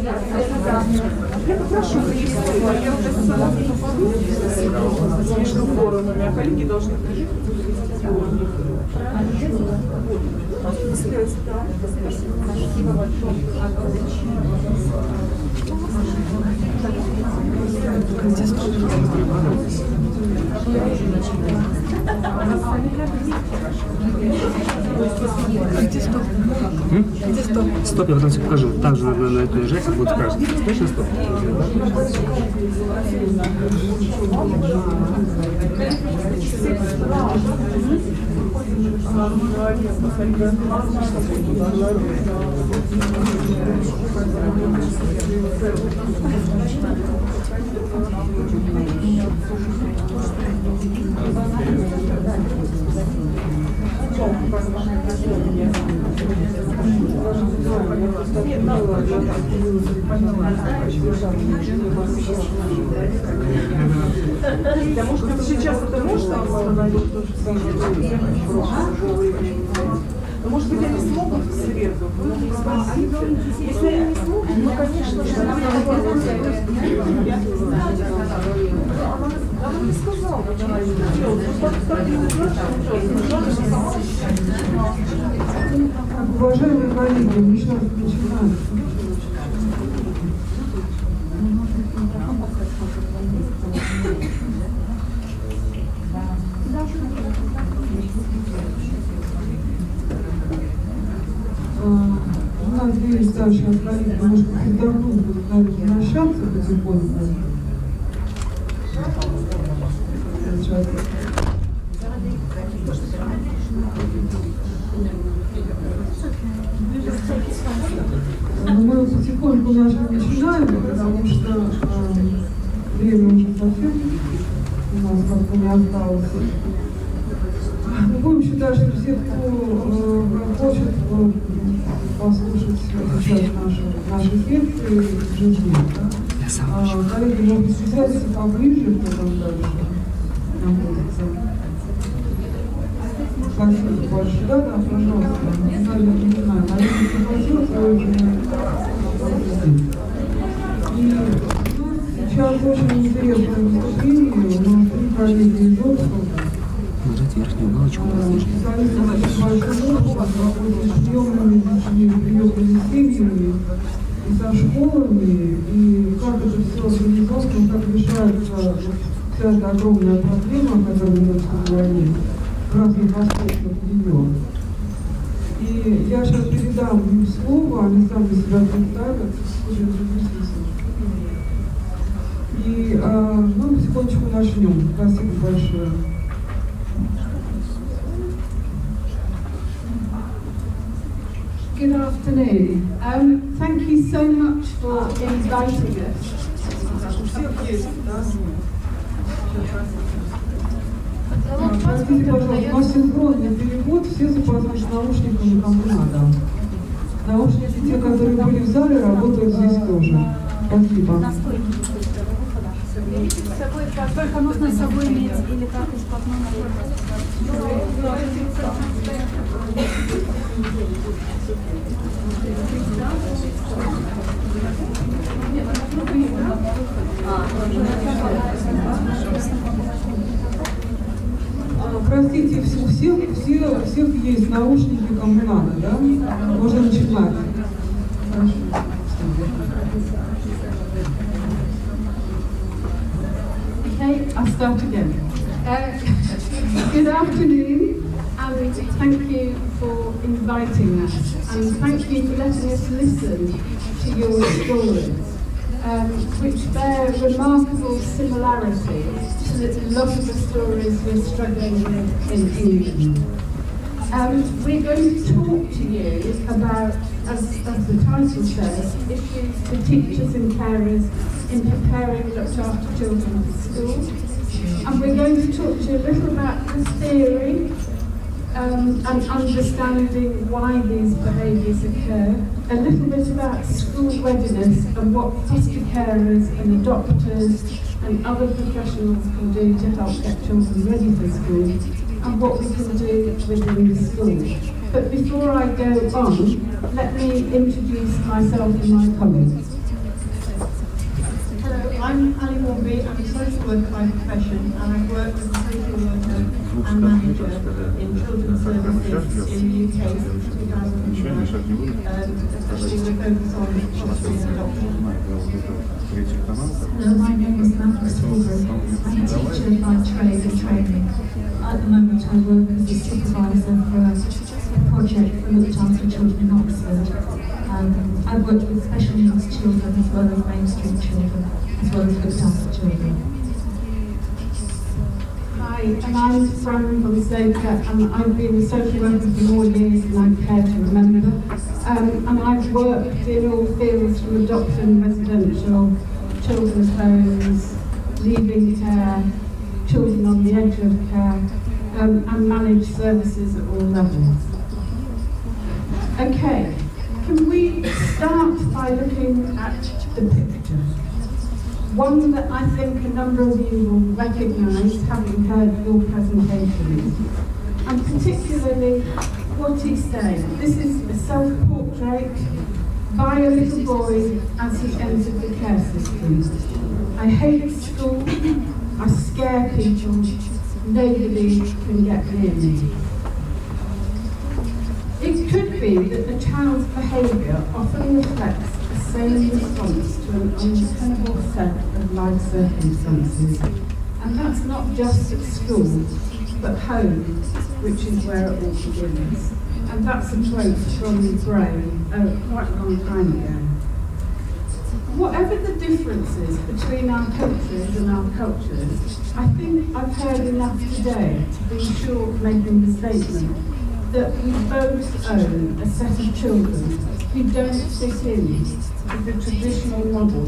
Я попрошу принести, я уже с собой попаду между форумами, а коллеги должны приехать. Спасибо большое. Стоп, я потом тебе покажу. Там же надо на эту нажать, будет красный. Точно стоп? Да, может быть, сейчас это можно остановить? Может быть, они смогут в среду? Если они не смогут, ну, конечно же, она не сказала, что она не уважаемые коллеги, мы сейчас начинаем. Надеюсь, да, сейчас коллеги немножко передохнут, будут, наверное, возвращаться потихоньку. Мы потихоньку начинаем, потому что время уже совсем у нас как-то не осталось. Мы будем считать, что все, кто хочет послушать сейчас наши секции жизни, да? Коллеги, может быть, связаться поближе, кто там дальше находится. Спасибо большое. Да, пожалуйста. Не знаю, наверное, согласился, и сейчас очень интересное выступление. У нас 3 коллеги из Оксфорда. Нажать верхнюю галочку. С приемными детьми, приемными семьями и со школами, и как это все организовано, как решается вся эта огромная проблема, о которой мы говорили, в разных аспектах ее. И я сейчас передам им слово, они сами себя представят. И мы потихонечку начнем. Спасибо большое. Good afternoon. Thank you so much for inviting us. Простите, пожалуйста, у нас синхронный перевод, все запаздывают наушниками, кому надо. Наушники, те, которые были в зале, работают здесь тоже. Спасибо. Только нужно с собой иметь или как из-под Простите, у всех есть наушники, кому надо, да? Можно начинать. Хорошо. Okay, I'll start again. Good afternoon, and thank you for inviting us, and thank you for letting us listen to your stories, which bear remarkable similarities to a lot of the stories we're struggling with in England. We're going to talk to you about, as the title says, issues for teachers and carers in preparing looked after children for school. And we're going to talk to you a little about the theory and understanding why these behaviours occur, a little bit about school readiness and what foster carers and doctors and other professionals can do to help get children ready for school, and what we can do within the school. But before I go on, let me introduce myself and my colleagues. Hello, my name is Margaret Swarbrick. I'm a teacher by trade and training. At the moment I work as a supervisor for a project that looked after children in Oxford. I've worked with special needs children as well as mainstream children, as well as looked after children. Hi, and I'm Francesca Fonseca, and I've been a social worker for more years than I care to remember. And I've worked in all fields from adoption, residential, children's homes, leaving care, children on the edge of care, and managed services at all levels. Okay, can we start by looking at the picture? One that I think a number of you will recognise, having heard your presentations, and particularly what he's saying. This is a self-portrait by a little boy as he entered the care system. I hate school, I scare people, nobody can get near me. It could be that the child's behaviour often reflects the same response to an untenable set of life circumstances. And that's not just at school, but home, which is where it all begins. And that's a quote from Brain quite a long time ago. Whatever the differences between our countries and our cultures, I think I've heard enough today to be sure of making the statement that we both own a set of children who don't fit in with the traditional model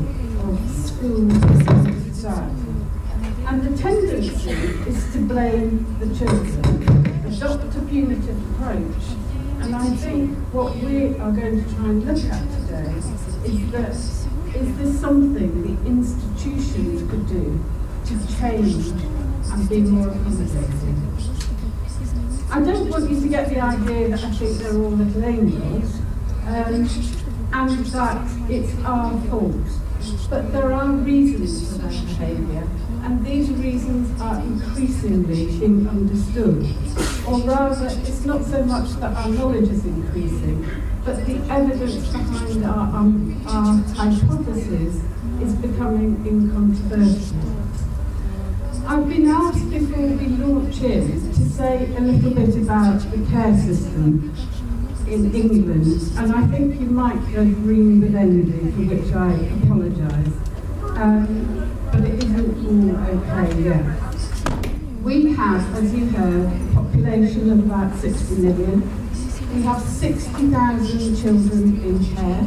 of school and society. And the tendency is to blame the children, adopt a punitive approach. And I think what we are going to try and look at today is that, is there something the institutions could do to change and be more accommodating? I don't want you to get the idea that I think they're all little angels, and that it's our fault. But there are reasons for their behaviour, and these reasons are increasingly being understood. Or rather, it's not so much that our knowledge is increasing, but the evidence behind our hypothesis is becoming incontrovertible. I've been asked before we launch in to say a little bit about the care system in England, and I think you might go green with envy, for which I apologise, but it isn't all okay yet. We have, as you heard, a population of about 60 million. We have 60,000 children in care.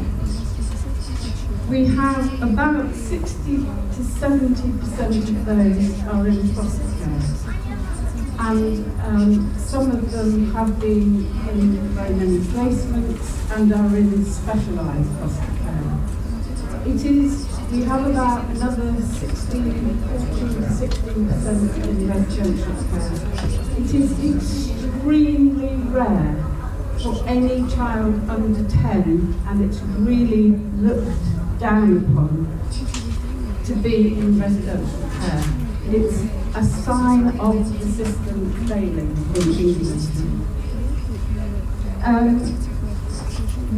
We have about 60 to 70% of those are in foster care. And some of them have been in very many placements and are in specialised foster care. We have about another 14 to 16% in residential care. It is extremely rare for any child under 10, and it's really looked down upon, to be in residential care. It's a sign of the system failing in England.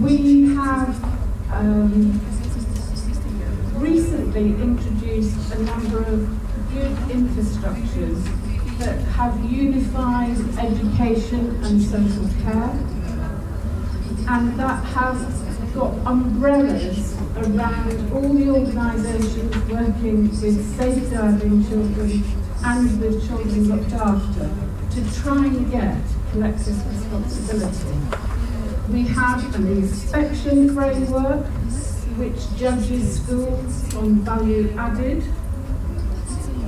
We have recently introduced a number of good infrastructures that have unified education and social care, and that have got umbrellas around all the organisations working with safeguarding children and with children looked after to try and get collective responsibility. We have an inspection framework which judges schools on value added.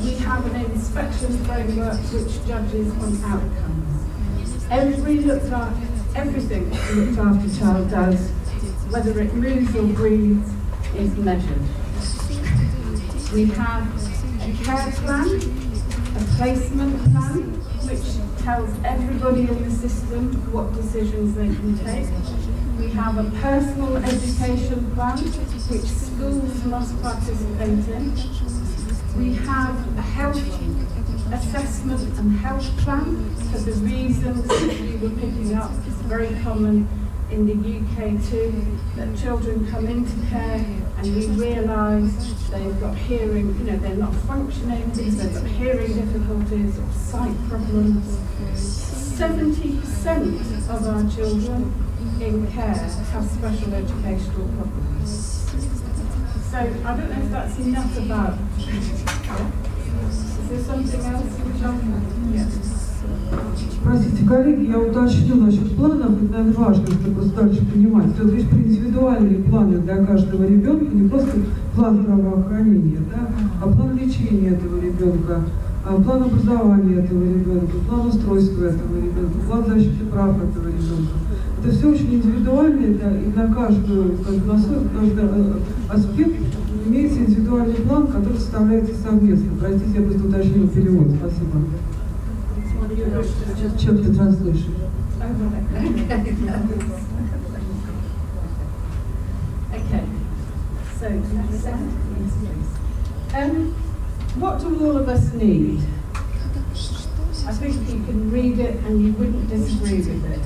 We have an inspection framework which judges on outcomes. Everything a looked after child does, whether it moves or breathes, is measured. We have a care plan, a placement plan, which tells everybody in the system what decisions they can take. We have a personal education plan, which schools must participate in. We have a health assessment and health plan for the reasons that we were picking up. It's very common in the UK too, that children come into care and we realise they've got hearing, they're not functioning, they've got hearing difficulties or sight problems. 70% of our children in care have special educational problems. So I don't know if that's enough about. Is there something else you would like to? Yes. Простите, коллеги, я уточню насчет планов, это, наверное, важно, чтобы просто дальше понимать. Идет речь про индивидуальные планы для каждого ребенка, не просто план здравоохранения, да, а план лечения этого ребенка, план образования этого ребенка, план устройства этого ребенка, план защиты прав этого ребенка. Это все очень индивидуально, да, и на каждый аспект имеется индивидуальный план, который составляется совместно. Простите, я просто уточнила перевод. Спасибо. Check the translation. Okay. So, what do all of us need? I think you can read it and you wouldn't disagree with it.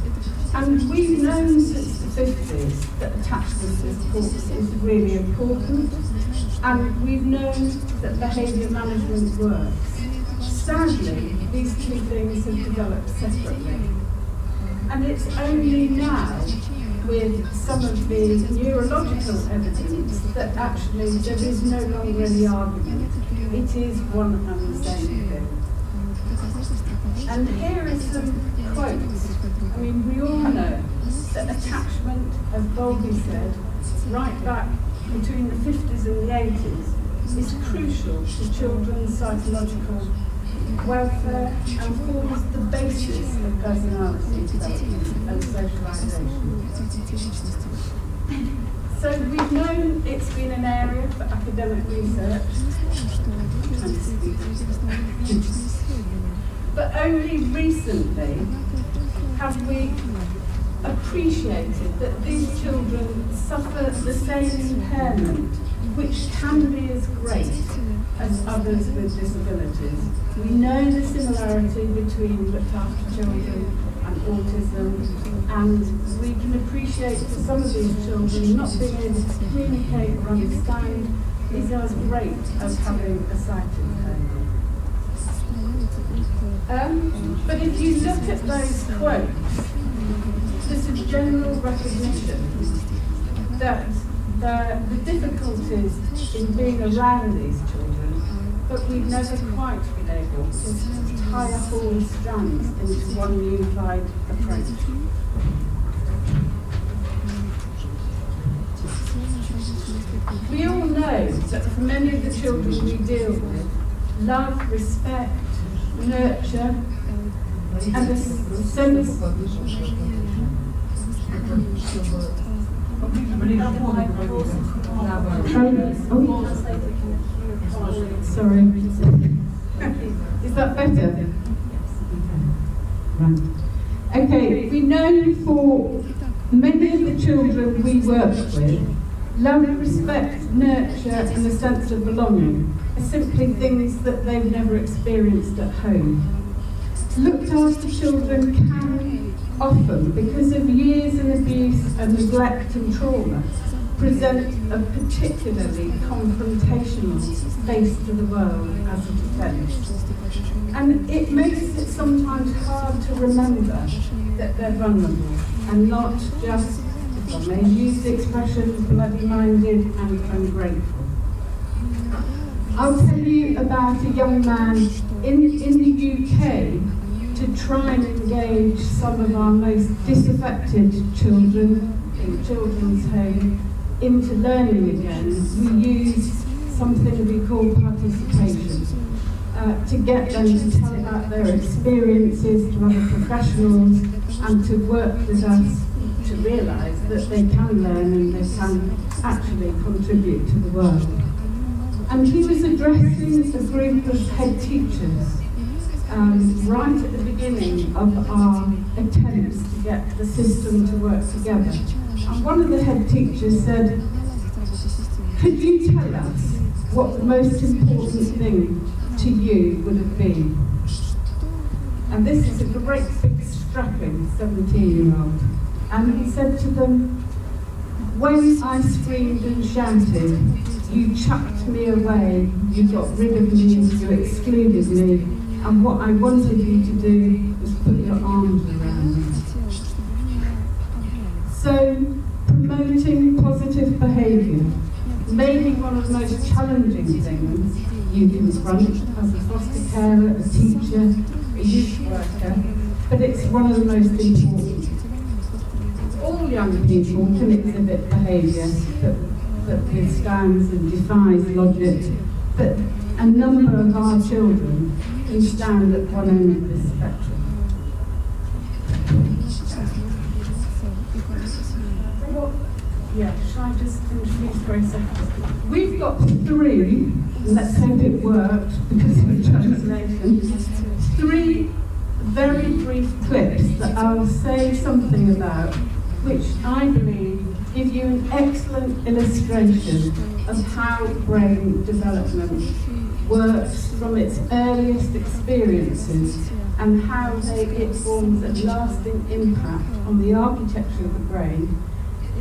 And we've known since the 50s that attachment is really important, and we've known that behaviour management works. Sadly, these two things have developed separately. And it's only now, with some of the neurological evidence, that actually there is no longer any argument. It is one and the same thing. And here are some quotes. I mean, we all know that attachment, as O.B.E said, right back between the 50s and the 80s, is crucial to children's psychological welfare and forms the basis of personality development and socialisation. So we've known it's been an area for academic research, but only recently have we appreciated that these children suffer the same impairment, which can be as great as others with disabilities. We know the similarity between looked after children and autism, and we can appreciate for some of these children not being able to communicate or understand is as great as having a sight impairment. But if you look at those quotes, there's a general recognition that the difficulties in being around these children, but we've never quite been able to tie up all the strands into one unified approach. We all know that for many of the children we deal with, love, respect, nurture, and a sense sorry. Is that better? Right. Okay, we know for many of the children we work with, love, respect, nurture, and a sense of belonging are simply things that they've never experienced at home. Looked after children can often, because of years of abuse and neglect and trauma, present a particularly confrontational face to the world as a defence. And it makes it sometimes hard to remember that they're vulnerable and not just, if I may use the expression, bloody-minded and ungrateful. I'll tell you about a young man in the UK to try and engage some of our most disaffected children in children's home into learning again. We use something we call participation to get them to tell about their experiences to other professionals and to work with us to realise that they can learn and they can actually contribute to the world. And he was addressing a group of head teachers right at the beginning of our attempts to get the system to work together. And one of the head teachers said, "Could you tell us what the most important thing to you would have been?" And this is a great big strapping 17-year-old. And he said to them, "When I screamed and shouted, you chucked me away, you got rid of me, you excluded me, and what I wanted you to do was put your arms around me." So, promoting positive behaviour may be one of the most challenging things you confront as a foster carer, a teacher, a youth worker, but it's one of the most important. All young people can exhibit behaviour that withstands and defies logic, but a number of our children can stand at one end of this spectrum. Yeah, shall I just introduce for a second? We've got three, and let's hope it worked because of the translation, three very brief clips that I'll say something about, which I believe give you an excellent illustration of how brain development works from its earliest experiences and how it forms a lasting impact on the architecture of the brain,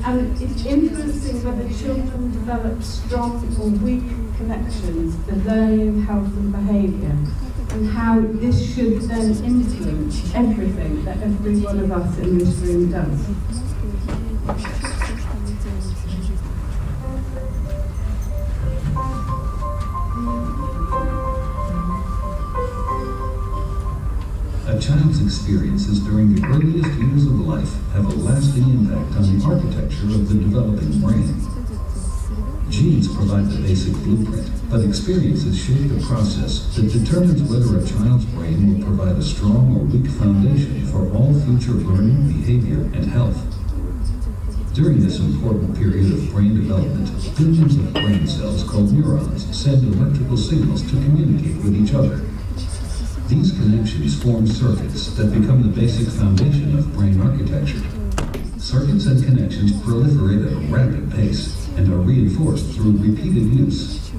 and it's influencing whether children develop strong or weak connections for learning, health and behaviour, and how this should then influence everything that every one of us in this room does. A child's experiences during the earliest years of life have a lasting impact on the architecture of the developing brain. Genes provide the basic blueprint, but experiences shape the process that determines whether a child's brain will provide a strong or weak foundation for all future learning, behavior, and health. During this important period of brain development, billions of brain cells called neurons send electrical signals to communicate with each other. These connections form circuits that become the basic foundation of brain architecture. Circuits and connections proliferate at a rapid pace and are reinforced through repeated use.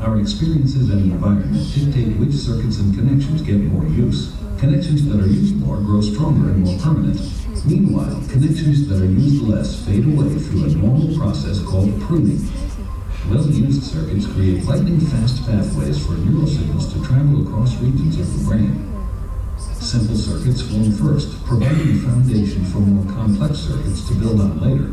Our experiences and environment dictate which circuits and connections get more use. Connections that are used more grow stronger and more permanent. Meanwhile, connections that are used less fade away through a normal process called pruning. Well-used circuits create lightning-fast pathways for neural signals to travel across regions of the brain. Simple circuits form first, providing a foundation for more complex circuits to build on later.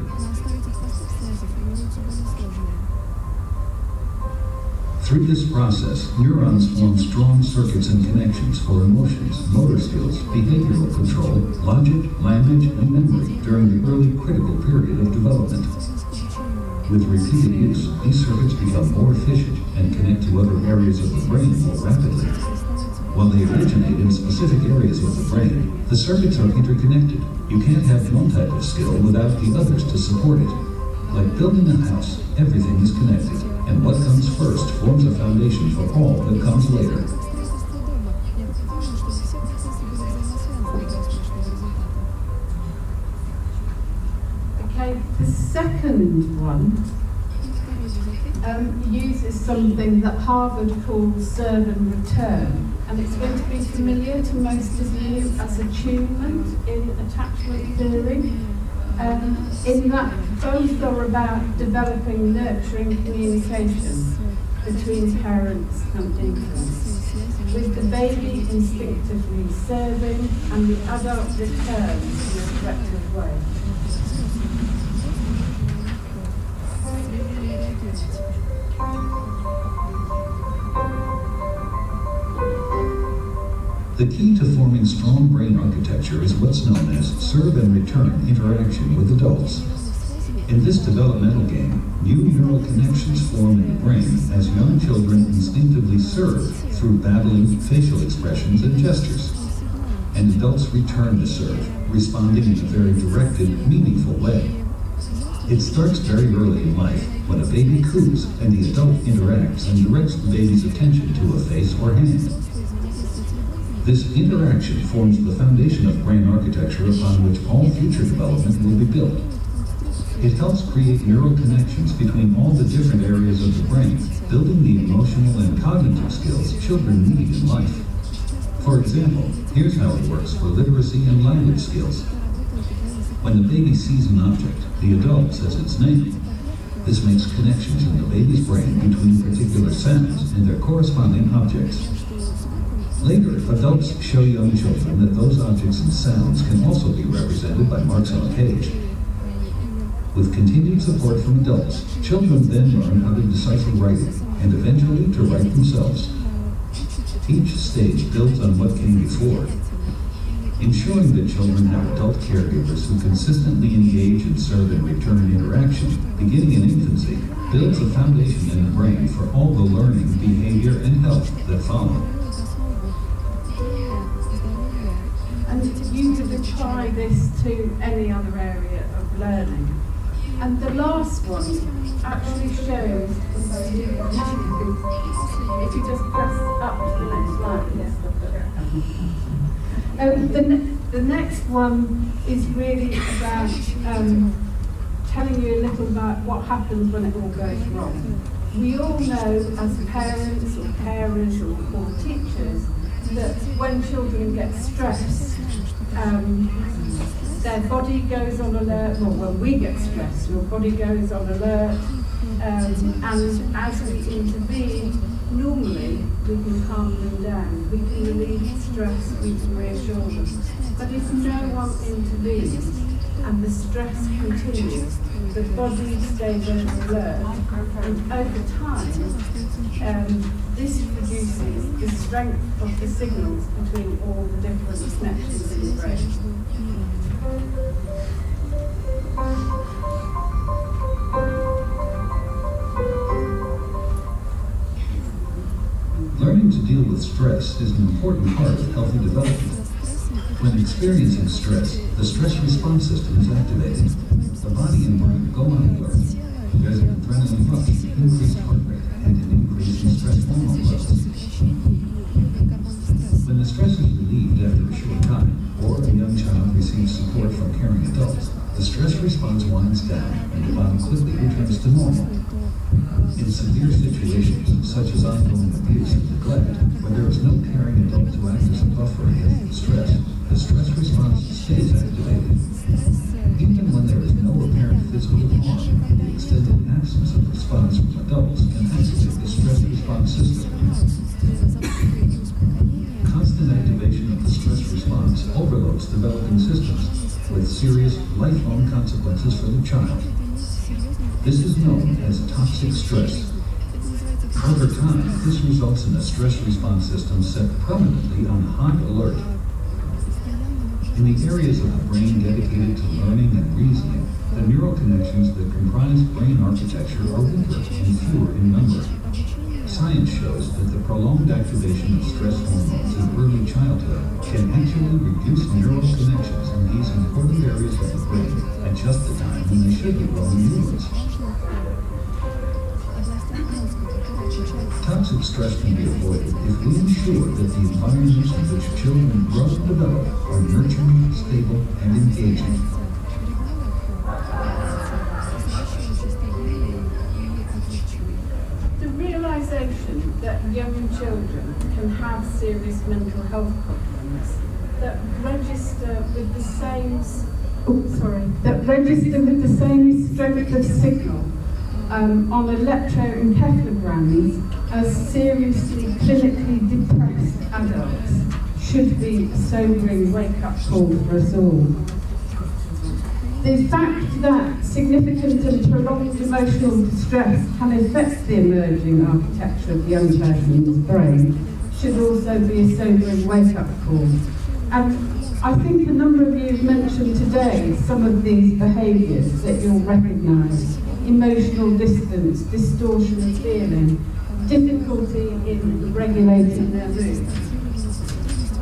Through this process, neurons form strong circuits and connections for emotions, motor skills, behavioral control, logic, language, and memory during the early critical period of development. With repeated use, these circuits become more efficient and connect to other areas of the brain more rapidly. While they originate in specific areas of the brain, the circuits are interconnected. You can't have one type of skill without the others to support it. Like building a house, everything is connected, and what comes first forms a foundation for all that comes later. The second one uses something that Harvard calls serve and return, and it's going to be familiar to most of you as attunement in attachment theory, in that both are about developing nurturing communication between parents and infants, with the baby instinctively serving and the adult returns in a corrective way. The key to forming strong brain architecture is what's known as serve and return interaction with adults. In this developmental game, new neural connections form in the brain as young children instinctively serve through babbling, facial expressions, and gestures. And adults return to serve, responding in a very directed, meaningful way. It starts very early in life, when a baby coos and the adult interacts and directs the baby's attention to a face or hand. This interaction forms the foundation of brain architecture upon which all future development will be built. It helps create neural connections between all the different areas of the brain, building the emotional and cognitive skills children need in life. For example, here's how it works for literacy and language skills. When the baby sees an object, the adult says its name. This makes connections in the baby's brain between particular sounds and their corresponding objects. Later, adults show young children that those objects and sounds can also be represented by marks on a page. With continued support from adults, children then learn how to decipher writing and eventually to write themselves. Each stage builds on what came before. Ensuring that children have adult caregivers who consistently engage and serve in return interaction, beginning in infancy, builds a foundation in the brain for all the learning, behavior, and health that follow. And you could apply this to any other area of learning. And the last one actually shows, if you just press up to the next slide. The next one is really about telling you a little about what happens when it all goes wrong. We all know as parents or carers or teachers that when children get stressed, their body goes on alert. Well, when we get stressed, your body goes on alert, and as we intervene, normally we can calm them down, we can relieve stress, we can reassure them. But if no one intervenes and the stress continues, the body stays on alert, and over time, this produces the strength of the signals between all the different connections in the brain. Learning to deal with stress is an important part of healthy development. When experiencing stress, the stress response system is activated. The body and brain go on alert. There's an adrenaline rush, increased heart rate, and an increase in stress hormone levels. When the stress is relieved after a short time, or a young child receives support from caring adults, the stress response winds down and the body quickly returns to normal. In severe situations, such as ongoing abuse and neglect, where there is no caring adult to act as a buffer against stress, the stress response stays activated. Even when there is no apparent physical harm, the extended absence of response from adults can activate the stress response system. Constant activation of the stress response overloads developing systems, with serious, lifelong consequences for the child. This is known as toxic stress. Over time, this results in a stress response system set permanently on high alert. In the areas of the brain dedicated to learning and reasoning, the neural connections that comprise brain architecture are weaker and fewer in number. Science shows that the prolonged activation of stress hormones in early childhood can actually reduce neural connections in these important areas of the brain at just the time when they should be growing new ones. Toxic stress can be avoided if we ensure that the environments in which children grow and develop are nurturing, stable, and engaging. The realisation that young children can have serious mental health problems that register with the same strength of signal on electroencephalograms as seriously clinically depressed adults should be a sobering wake-up call for us all. The fact that significant and prolonged emotional distress can affect the emerging architecture of the young person's brain should also be a sobering wake-up call. And I think a number of you have mentioned today some of these behaviours that you'll recognise. Emotional distance, distortion of feeling, difficulty in regulating their mood,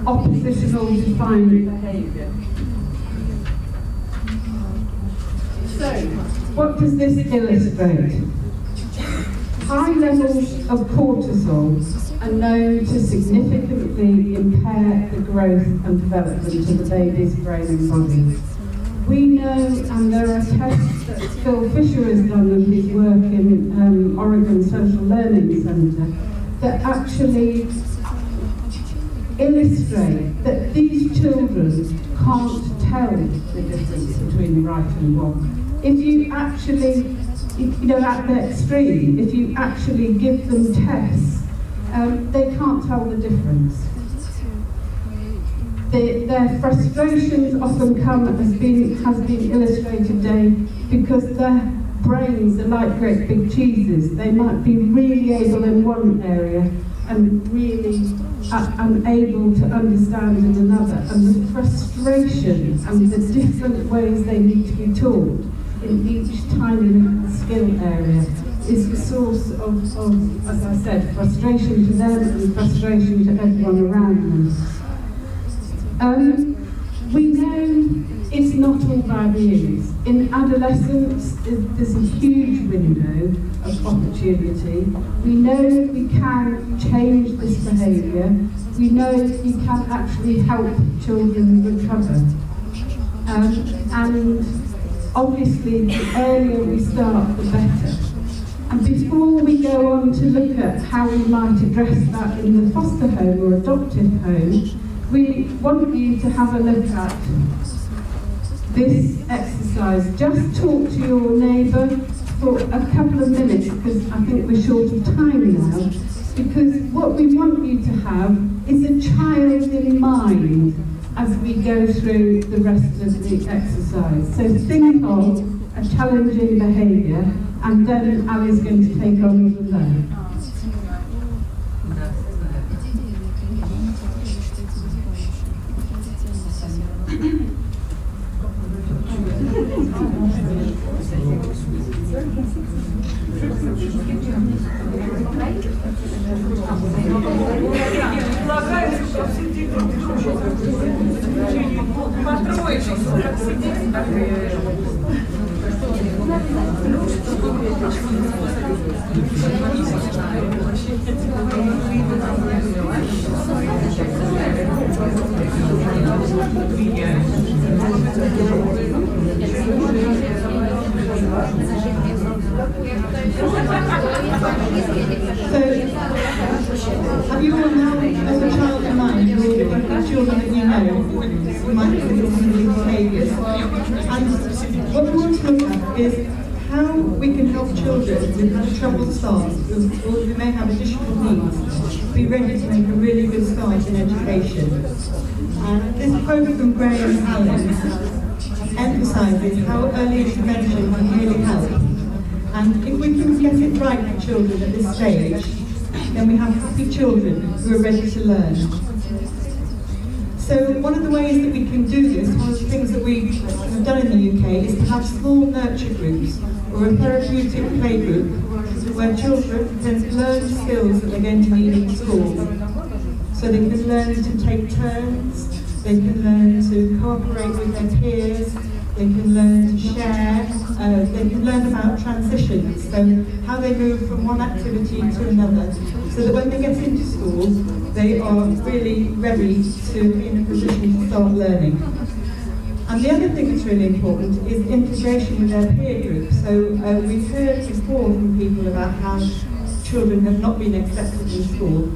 oppositional defiant behaviour. So, what does this illustrate? High levels of cortisol are known to significantly impair the growth and development of the baby's brain and body. We know, and there are tests that Phil Fisher has done in his work in Oregon Social Learning Centre that actually illustrate that these children can't tell the difference between the right and wrong. If you actually, at the extreme, if you actually give them tests, they can't tell the difference. Their frustrations often come, as has been illustrated today, because their brains are like great big cheeses. They might be really able in one area and really unable to understand in another. And the frustration and the different ways they need to be taught in each tiny little skill area is the source of, as I said, frustration to them and frustration to everyone around them. We know it's not all bad news. In adolescence, there's a huge window of opportunity. We know we can change this behaviour. We know we can actually help children recover. And obviously, the earlier we start, the better. And before we go on to look at how we might address that in the foster home or adoptive home, we want you to have a look at this exercise. Just talk to your neighbour for a couple of minutes, because I think we're short of time now. Because what we want you to have is a child in mind as we go through the rest of the exercise. So think of a challenging behaviour, and then Ali's going to take on from there. Have you all now, as a child in mind, the children that you know who might be some of these behaviours? And what we want to look at is how we can help children who've had a troubled start, or who may have additional needs, be ready to make a really good start in education. This quote from Graham Allen emphasises how early intervention can really help. And if we can get it right for children at this stage, then we have happy children who are ready to learn. So one of the ways that we can do this, one of the things that we have done in the UK, is to have small nurture groups, or a therapeutic play group, where children can learn skills that they're going to need in school. So they can learn to take turns, they can learn to cooperate with their peers, they can learn to share, they can learn about transitions, so how they move from one activity to another, so that when they get into school, they are really ready to be in a position to start learning. And the other thing that's really important is integration with their peer group. So we've heard before from people about how children have not been accepted in school.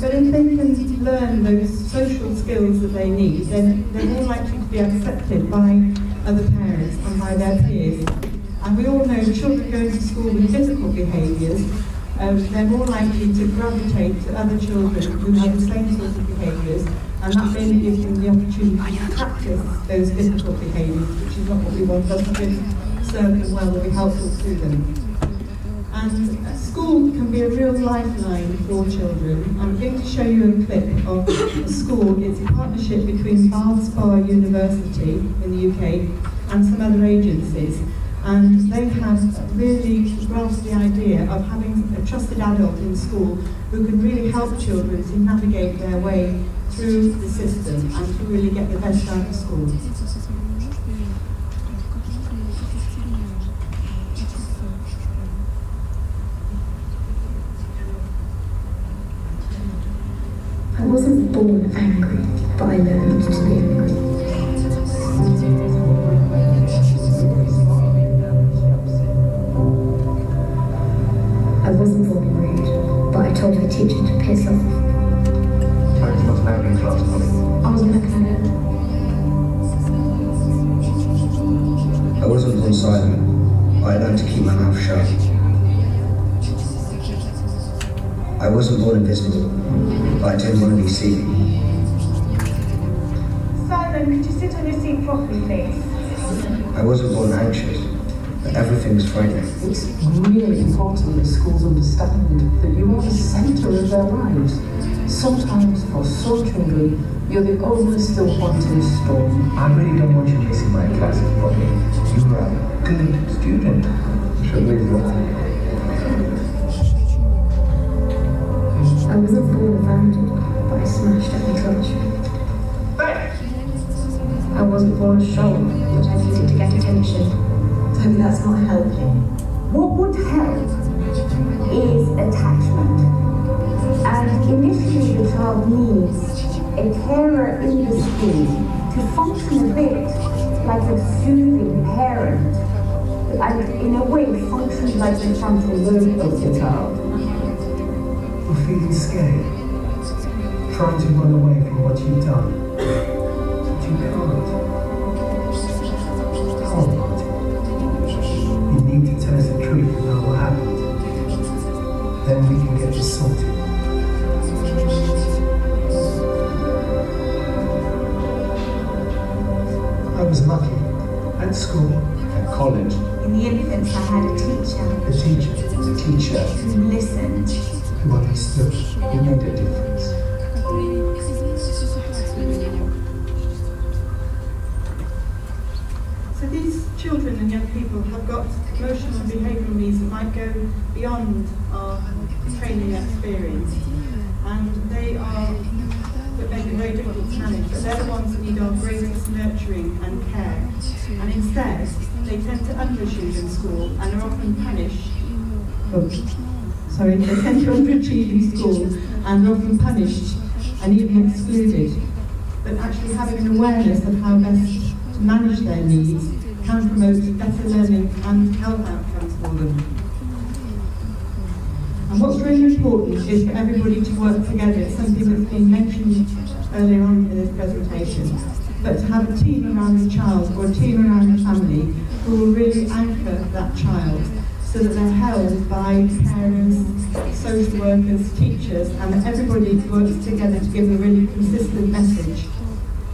But if they can learn those social skills that they need, then they're more likely to be accepted by other parents and by their peers. And we all know children going to school with difficult behaviours, they're more likely to gravitate to other children who have the same sort of behaviours, and that then gives them the opportunity to practice those difficult behaviours, which is not what we want. Doesn't serve them well or be helpful to them. And school can be a real lifeline for children. I'm going to show you a clip of a school. It's a partnership between Bath Spa University in the UK and some other agencies. And they have really grasped the idea of having a trusted adult in school who can really help children to navigate their way through the system and to really get the best out of school. I wasn't born angry, but I learned to be angry. I wasn't born rude, but I told my teacher to piss off. Tony's not loud in class, Molly. I was looking at it. wasn't born silent, but I learned to keep my mouth shut. I wasn't born invisible, but I didn't want to be seen. Simon, could you sit on your seat properly, please? I wasn't born anxious, but everything was frightening. It's really important that schools understand that you are the centre of their lives. Sometimes, for some children, you're the only still point in a storm. I really don't want you missing my classes, Bobby. You are a good student. Should we go? I wasn't born abandoned, but I smashed every clutch. I wasn't born strong, but I needed to get attention. Toby, that's not helping. What would help is attachment. And initially the child needs a carer in the school to function a bit like a soothing parent, and in a way function like the frontal lobe of the child. You're feeling scared, trying to run away from what you've done. But you can't. You need to tell us the truth about what happened. Then we can get this sorted. I was lucky. At school, at college. In the infants, I had a teacher. A teacher. Who listened. Who understood. Who made a difference. So these children and young people have got emotional and behavioural needs that might go beyond our training experience, and they are that may be very difficult to manage, but they're the ones that need our greatest nurturing and care. And instead, they tend to underachieve in school and are often punished. They tend to underachieve in school and are often punished and even excluded. But actually having an awareness of how best to manage their needs can promote better learning and health outcomes for them. And what's really important is for everybody to work together. It's something that's been mentioned earlier on in this presentation. But to have a team around the child or a team around the family who will really anchor that child so that they're held by parents, social workers, teachers, and that everybody works together to give a really consistent message.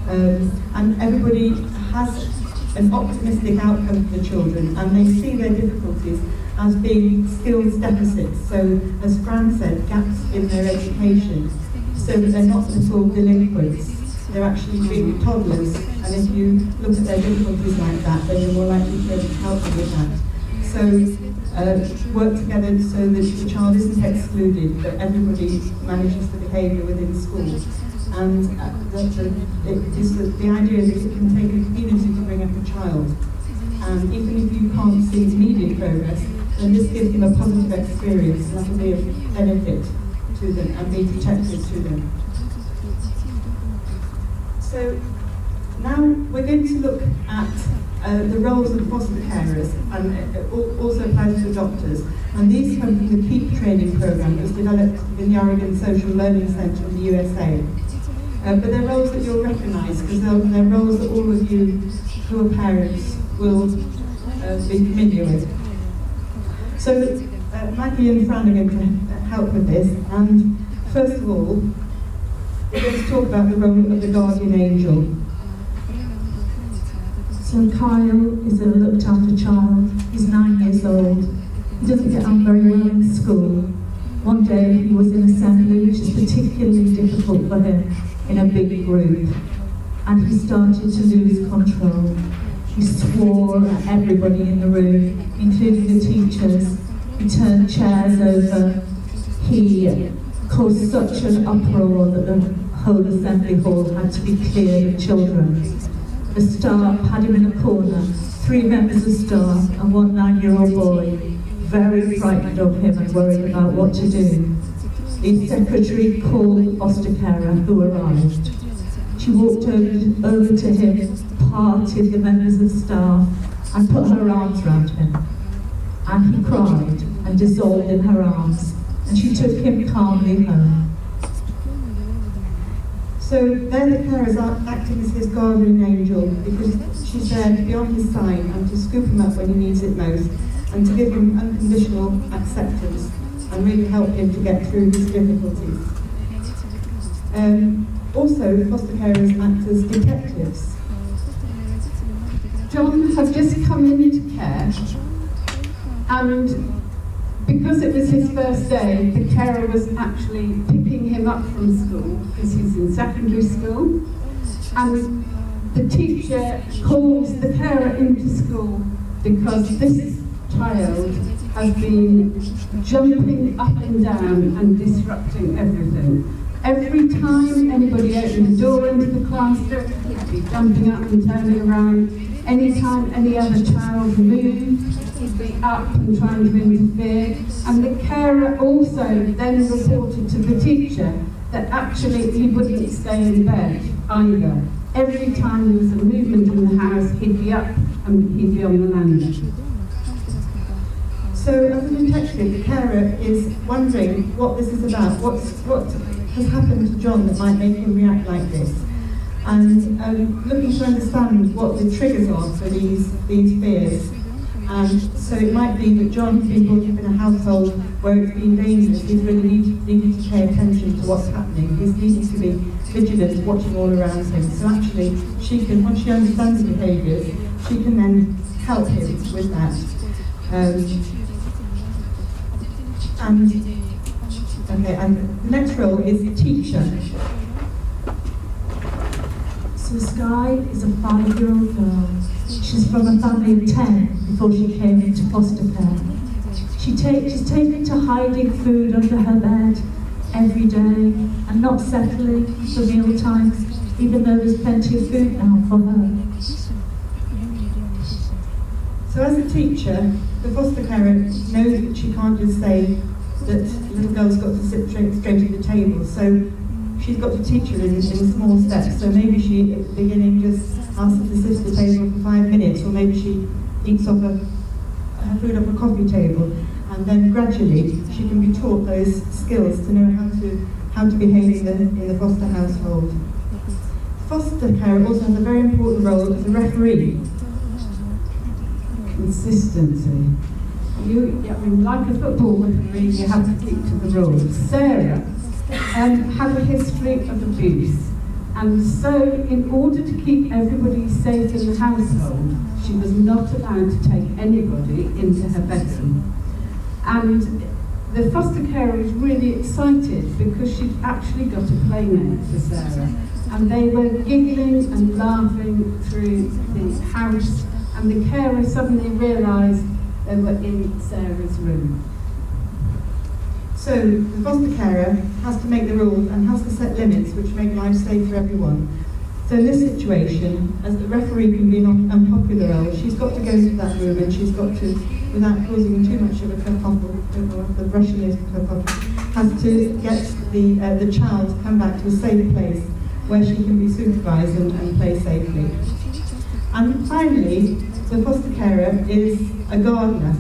And everybody has an optimistic outcome for the children, and they see their difficulties as being skills deficits. So, as Fran said, gaps in their education, so that they're not little delinquents. They're actually being toddlers, and if you look at their difficulties like that, then you're more likely to be able to help them with that. So, work together so that the child isn't excluded, but everybody manages the behaviour within school. And the idea that it can take a community to bring up a child. And even if you can't see immediate progress, then this gives them a positive experience, and that will be of benefit to them and be protected to them. So now we're going to look at the roles of foster carers, and it also applies to doctors. And these come from the KEEP training program that was developed in the Oregon Social Learning Centre in the USA. But they're roles that you'll recognise, because they're roles that all of you who are parents will be familiar with. So Maggie and Fran are going to help with this, and first of all, we're going to talk about the role of the guardian angel. So Kyle is a looked after child. He's 9 years old. He doesn't get on very well in school. One day he was in assembly, which is particularly difficult for him in a big group, and he started to lose control. He swore at everybody in the room, including the teachers. He turned chairs over. He caused such an uproar that the whole assembly hall had to be cleared of children. The staff had him in a corner, 3 members of staff and 1 9-year-old boy, very frightened of him and worried about what to do. The secretary called the foster carer who arrived. She walked over to him, parted the members of staff and put her arms around him. And he cried and dissolved in her arms, and she took him calmly home. So they're the carers acting as his guardian angel, because she's there to be on his side and to scoop him up when he needs it most, and to give him unconditional acceptance and really help him to get through his difficulties. Also, foster carers act as detectives. John had just come into care, and because it was his first day, the carer was actually picking him up from school, because he's in secondary school, and the teacher calls the carer into school because this child has been jumping up and down and disrupting everything. Every time anybody opened the door into the classroom, he'd be jumping up and turning around. Anytime any other child moved, he'd be up and trying to interfere. And the carer also then reported to the teacher that actually he wouldn't stay in bed either. Every time there was a movement in the house, he'd be up and he'd be on the landing. So as a detective, the carer is wondering what this is about, what has happened to John that might make him react like this, and looking to understand what the triggers are for these fears. And so it might be that John's been brought up in a household where it's been dangerous. He's really needed to pay attention to what's happening. He's needed to be vigilant, watching all around him. So actually, she can, once she understands the behaviours, she can then help him with that. And the next role is teacher. So Sky is a 5-year-old girl. She's from a family of 10 before she came into foster care. She's taken to hiding food under her bed every day and not settling for meal times, even though there's plenty of food now for her. So as a teacher, the foster carer knows that she can't just say that little girl's got to sit straight at the table. So she's got to teach her in small steps. So maybe she, at the beginning, just asks her to sit at the table for 5 minutes, or maybe she eats off her food off a coffee table, and then gradually she can be taught those skills to know how to behave in the foster household. Foster care also has a very important role as a referee. Consistency. Like a football referee, you have to keep to the rules. Sarah had a history of abuse, and so in order to keep everybody safe in the household, she was not allowed to take anybody into her bedroom. And the foster carer was really excited because she'd actually got a playmate for Sarah, and they were giggling and laughing through the house, and the carer suddenly realised they were in Sarah's room. So the foster carer has to make the rules and has to set limits which make life safe for everyone. So in this situation, as the referee can be an unpopular role, she's got to go to that room, and she's got to, without causing too much of a kerfuffle, or the Russian is kerfuffle, has to get the child to come back to a safe place where she can be supervised and play safely. And finally, the foster carer is a gardener.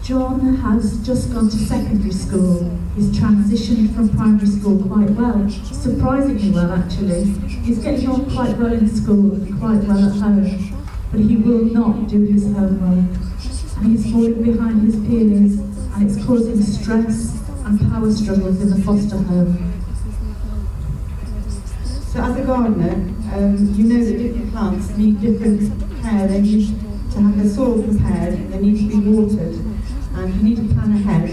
John has just gone to secondary school. He's transitioned from primary school quite well, surprisingly well actually. He's getting on quite well in school and quite well at home, but he will not do his homework. And he's falling behind his peers, and it's causing stress and power struggles in the foster home. So as a gardener, you know that different plants need different care. They need to have their soil prepared, they need to be watered, and you need to plan ahead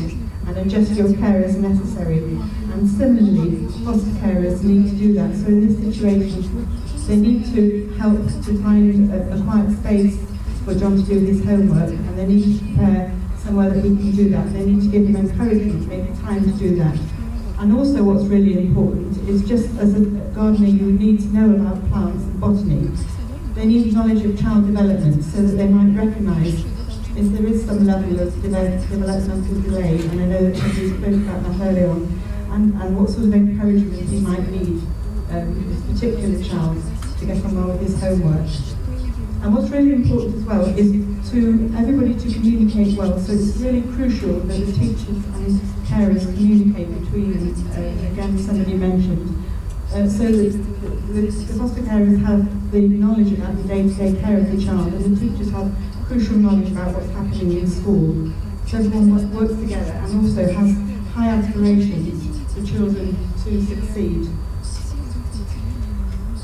and adjust your care as necessary. And similarly, foster carers need to do that. So in this situation, they need to help to find a quiet space for John to do his homework, and they need to prepare somewhere that he can do that. They need to give him encouragement, make time to do that. And also what's really important is, just as a gardener you need to know about plants and botany, they need knowledge of child development so that they might recognise if there is some level of developmental delay, and I know that somebody spoke about that earlier on, and what sort of encouragement he might need, this particular child, to get on well with his homework. And what's really important as well is to everybody to communicate well. So it's really crucial that the teachers and carers communicate between them. Again, somebody mentioned. So that the foster carers have the knowledge about the day-to-day care of the child, and the teachers have crucial knowledge about what's happening in school. So everyone works together and also has high aspirations for children to succeed.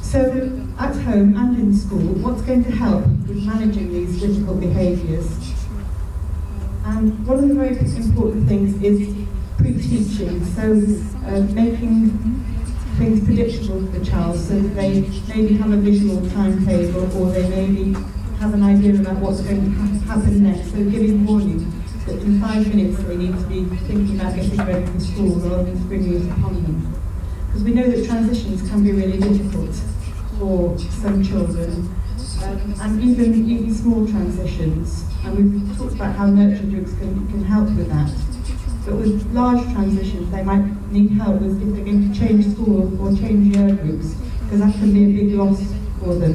So at home and in school, what's going to help with managing these difficult behaviours? And one of the very important things is pre-teaching, so making things predictable for the child, so that they maybe have a visual timetable, or they maybe have an idea about what's going to happen next, so giving warning that in 5 minutes they need to be thinking about getting ready for school rather than springing it upon them. Because we know that transitions can be really difficult for some children, and even small transitions. And we've talked about how nurture drugs can help with that. But with large transitions, they might need help with if they're going to change school or change year groups, because that can be a big loss for them.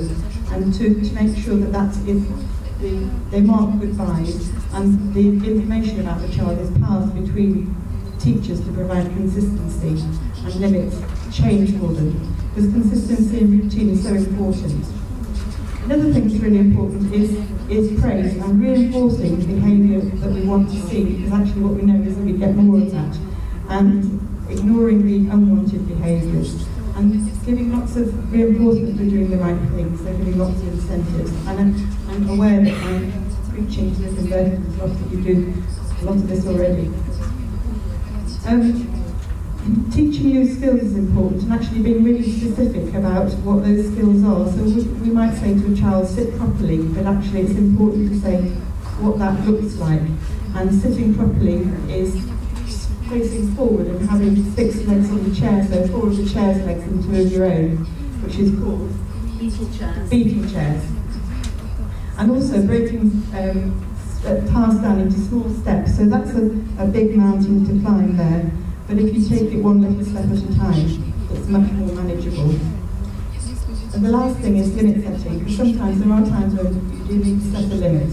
And to make sure that they mark goodbyes and the information about the child is passed between teachers to provide consistency and limit change for them. Because consistency and routine is so important. Another thing that's really important is praise and reinforcing the behaviour that we want to see, because actually what we know is that we get more of that, and ignoring the unwanted behaviours, and giving lots of reinforcement for doing the right thing, so giving lots of incentives. And I'm aware that I'm preaching to the converted, there's lots of you do a lot of this already. Teaching new skills is important, and actually being really specific about what those skills are. So we might say to a child, sit properly, but actually it's important to say what that looks like. And sitting properly is facing forward and having 6 legs on the chair, so 4 of the chair's legs and 2 of your own, which is called beating chairs. And also breaking tasks down into small steps. So that's a big mountain to climb there. But if you take it one little step at a time, it's much more manageable. And the last thing is limit setting, because sometimes there are times when you do need to set a limit.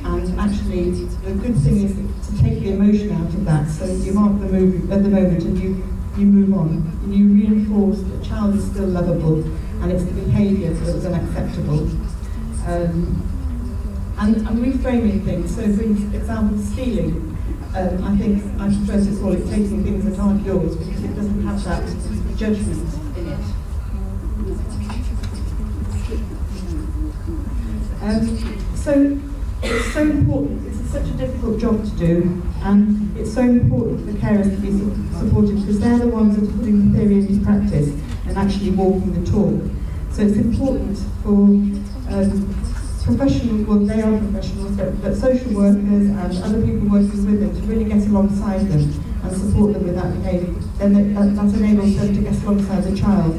And actually, the good thing is to take the emotion out of that, so you mark the move at the moment and you move on. And you reinforce that the child is still lovable, and it's the behaviour that was unacceptable. And reframing things, so for example, stealing. I think I prefer to call it taking things that aren't yours, because it doesn't have that judgment in it. So it's so important, it's such a difficult job to do, and it's so important for carers to be supported, because they're the ones that are putting the theory into practice and actually walking the talk. So it's important for professional, well they are professionals, but social workers and other people working with them to really get alongside them and support them with that behaviour. Then that enables them to get alongside the child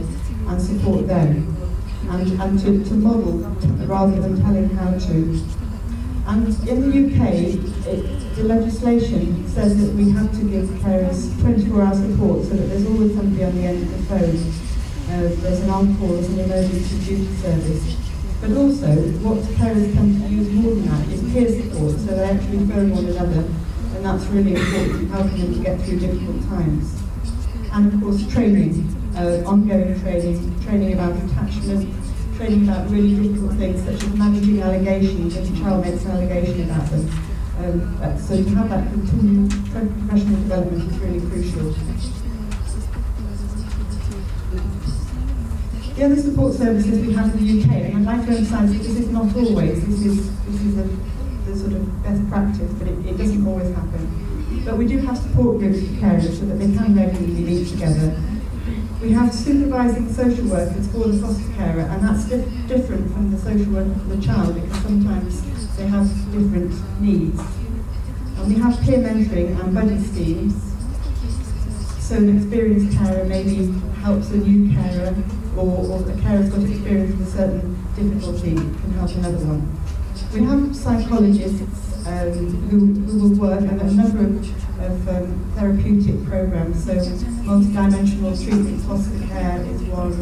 and support them, and to model rather than telling how to. And in the UK, the legislation says that we have to give carers 24-hour support, so that there's always somebody on the end of the phone. There's an on-call, there's an emergency duty service. But also, what carers tend to use more than that is peer support, so they actually phone one another, and that's really important, helping them to get through difficult times. And of course, training, ongoing training about attachment, training about really difficult things such as managing allegations if a child makes an allegation about them. So to have that continued professional development is really crucial. The other support services we have in the UK, and I'd like to emphasise that this is not always, this is the sort of best practice, but it doesn't always happen. But we do have support groups for carers so that they can regularly meet together. We have supervising social workers for the foster carer, and that's different from the social worker for the child, because sometimes they have different needs. And we have peer mentoring and buddy schemes. So an experienced carer maybe helps a new carer, or a carer's got experience with a certain difficulty can help another one. We have psychologists who will work, and a number of therapeutic programs. So multidimensional treatment, foster care is one,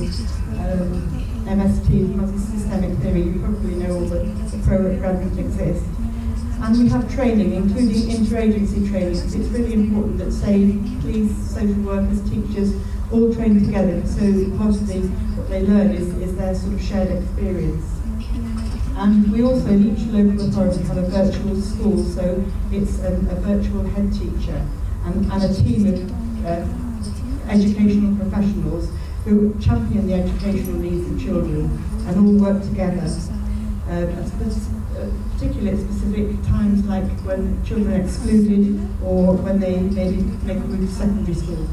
MST, multi-systemic theory, you probably know all the programs that exist. And we have training, including interagency training. It's really important that, say, police, social workers, teachers, all train together, so part of what they learn is their sort of shared experience. And we also, in each local authority, have a virtual school, so it's a virtual head teacher and a team of educational professionals who champion the educational needs of children and all work together. Particularly at specific times, like when children are excluded or when they maybe make a move to secondary school.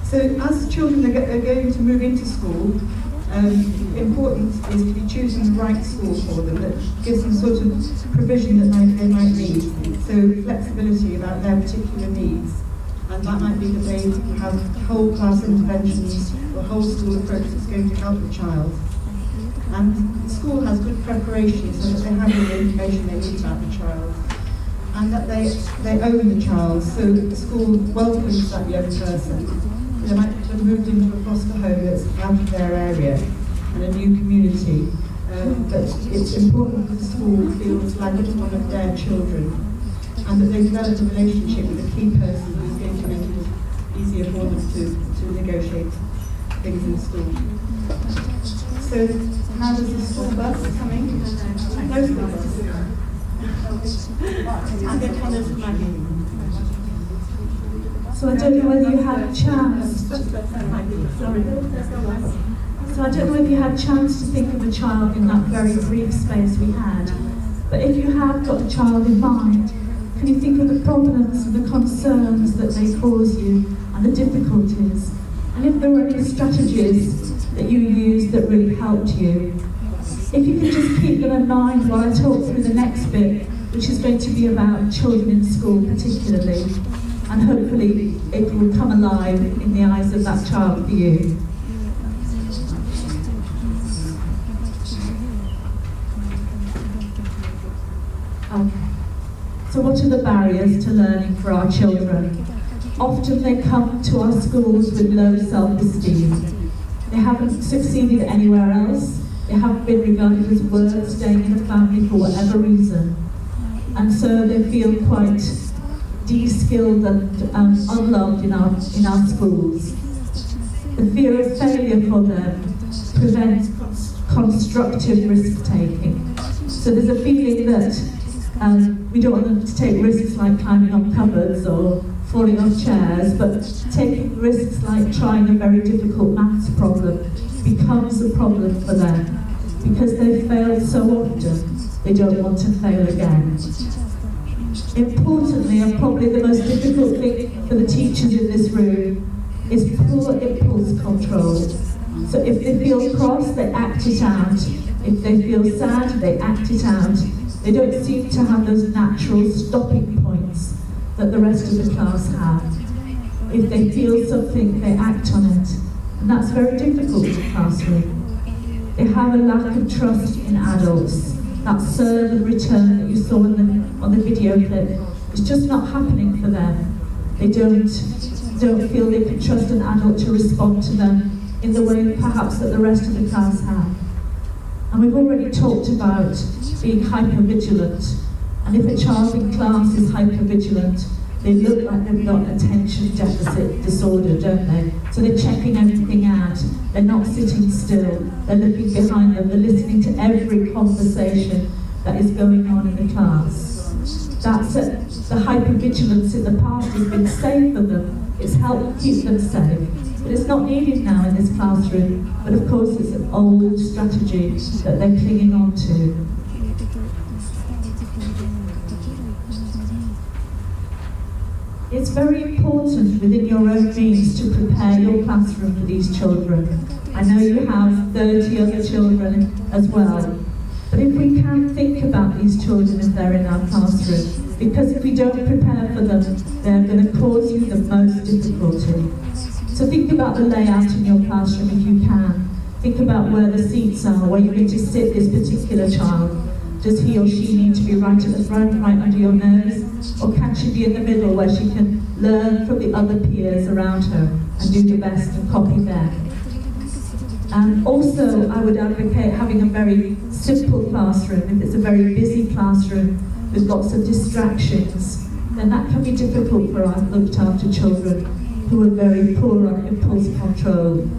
So as children are going to move into school, important is to be choosing the right school for them that gives them sort of provision that they might need. So flexibility about their particular needs. And that might be that they have whole class interventions or whole school approach that's going to help the child. And the school has good preparation so that they have all the information they need about the child. And that they own the child, so the school welcomes that young person. They might have moved into a foster home that's out of their area and a new community. But it's important that the school feels like it's one of their children and that they develop a relationship with a key person who's going to make it easier for them to negotiate things in school. So now there's a school bus coming. No school bus. And then Hannah's Maggie. So I don't know whether you had a chance. So I don't know if you had a chance to think of a child in that very brief space we had. But if you have got a child in mind, can you think of the problems and the concerns that they cause you and the difficulties? And if there were any strategies that you used that really helped you? If you could just keep them in mind while I talk through the next bit, which is going to be about children in school particularly, and hopefully it will come alive in the eyes of that child for you. Okay. So what are the barriers to learning for our children? Often they come to our schools with low self-esteem. They haven't succeeded anywhere else. They haven't been regarded as worth staying in a family for whatever reason. And so they feel quite de-skilled and unloved in our schools. The fear of failure for them prevents constructive risk-taking. So there's a feeling that we don't want them to take risks like climbing on cupboards or falling off chairs, but taking risks like trying a very difficult maths problem becomes a problem for them because they've failed so often, they don't want to fail again. Importantly, and probably the most difficult thing for the teachers in this room, is poor impulse control. So if they feel cross, they act it out. If they feel sad, they act it out. They don't seem to have those natural stopping points that the rest of the class have. If they feel something, they act on it. And that's very difficult in the classroom. They have a lack of trust in adults. That serve and return that you saw on the video clip is just not happening for them. They don't feel they can trust an adult to respond to them in the way perhaps that the rest of the class have. And we've already talked about being hypervigilant. And if a child in class is hypervigilant, they look like they've got attention deficit disorder, don't they? So they're checking everything out. They're not sitting still. They're looking behind them. They're listening to every conversation that is going on in the class. That's it. The hypervigilance in the past has been safe for them. It's helped keep them safe. But it's not needed now in this classroom. But of course, it's an old strategy that they're clinging on to. It's very important within your own means to prepare your classroom for these children. I know you have 30 other children as well. But if we can think about these children if they're in our classroom, because if we don't prepare for them, they're going to cause you the most difficulty. So think about the layout in your classroom if you can. Think about where the seats are, where you're going to sit this particular child. Does he or she need to be right at the front, right under your nose? Or can she be in the middle where she can learn from the other peers around her and do the best and copy them? And also, I would advocate having a very simple classroom. If it's a very busy classroom with lots of distractions, then that can be difficult for our looked after children who are very poor on impulse control.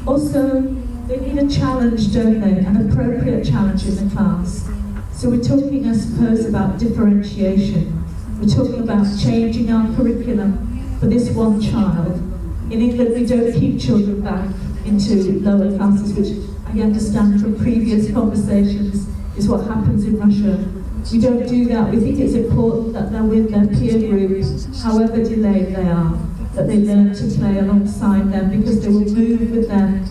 Also, they need a challenge, don't they? An appropriate challenge in the class. So we're talking, I suppose, about differentiation. We're talking about changing our curriculum for this one child. In England, we don't keep children back into lower classes, which I understand from previous conversations is what happens in Russia. We don't do that. We think it's important that they're with their peer groups, however delayed they are, that they learn to play alongside them, because they will move with them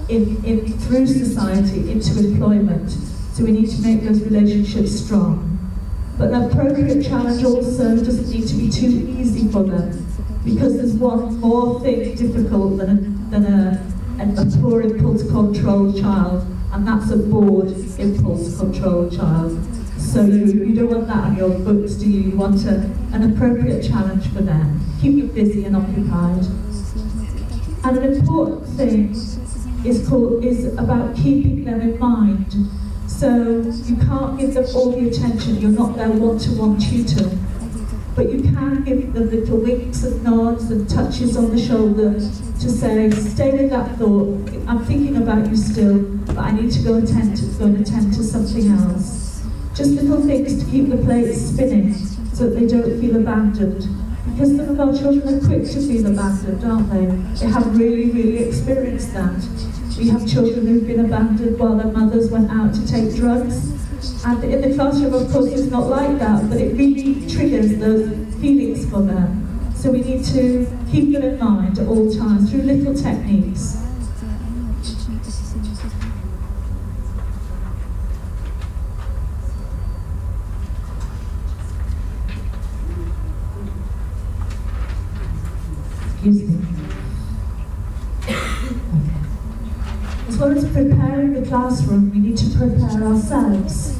through society into employment. So we need to make those relationships strong. But an appropriate challenge also doesn't need to be too easy for them, because there's one more thing difficult than a poor impulse control child, and that's a bored impulse control child. So you don't want that on your books, do you? You want an appropriate challenge for them. Keep them busy and occupied. And an important thing is about keeping them in mind. So you can't give them all the attention. You're not their one-to-one tutor. But you can give them little winks and nods and touches on the shoulder to say, stay with that thought. I'm thinking about you still, but I need to go and attend to something else. Just little things to keep the plates spinning so that they don't feel abandoned. Because some of our children are quick to feel abandoned, aren't they? They have really, really experienced that. We have children who've been abandoned while their mothers went out to take drugs. And in the classroom, of course, it's not like that, but it really triggers those feelings for them. So we need to keep them in mind at all times through little techniques. Excuse me. As well as preparing the classroom, we need to prepare ourselves.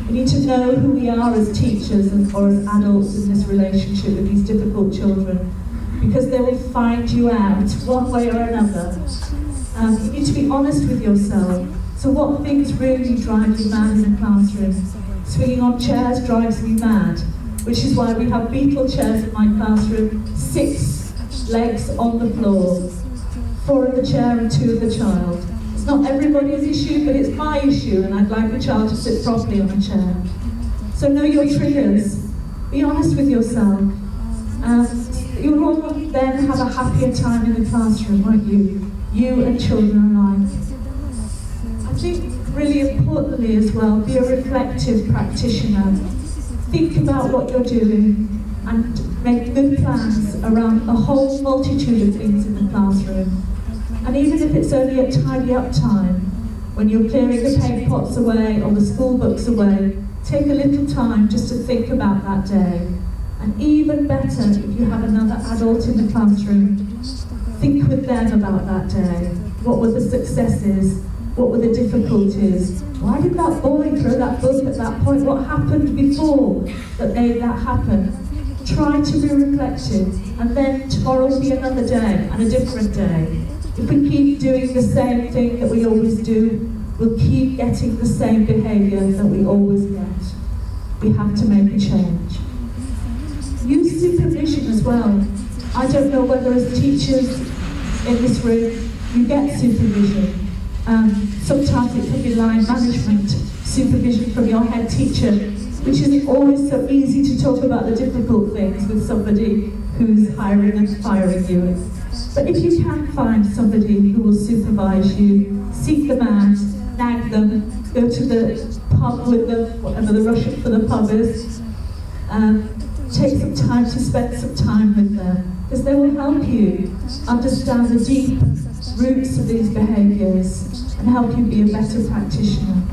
We need to know who we are as teachers or as adults in this relationship with these difficult children, because they will find you out one way or another. You need to be honest with yourself. So what things really drive you mad in a classroom? Swinging on chairs drives me mad, which is why we have beetle chairs in my classroom, 6 legs on the floor, 4 in the chair and 2 of the child. It's not everybody's issue, but it's my issue, and I'd like the child to sit properly on a chair. So know your triggers. Be honest with yourself. You'll all then have a happier time in the classroom, won't you? You and children alike. I think really importantly as well, be a reflective practitioner. Think about what you're doing and make good plans around a whole multitude of things in the classroom. And even if it's only a tidy up time, when you're clearing the paint pots away or the school books away, take a little time just to think about that day. And even better, if you have another adult in the classroom, think with them about that day. What were the successes? What were the difficulties? Why did that boy throw that book at that point? What happened before that made that happen? Try to be reflective, and then tomorrow will be another day and a different day. If we keep doing the same thing that we always do, we'll keep getting the same behaviour that we always get. We have to make a change. Use supervision as well. I don't know whether as teachers in this room you get supervision. Sometimes it can be line management, supervision from your head teacher, which isn't always so easy to talk about the difficult things with somebody who's hiring and firing you. But if you can find somebody who will supervise you, seek them out, nag them, go to the pub with them, whatever the Russian for the pub is, take some time to spend some time with them, because they will help you understand the deep roots of these behaviours and help you be a better practitioner.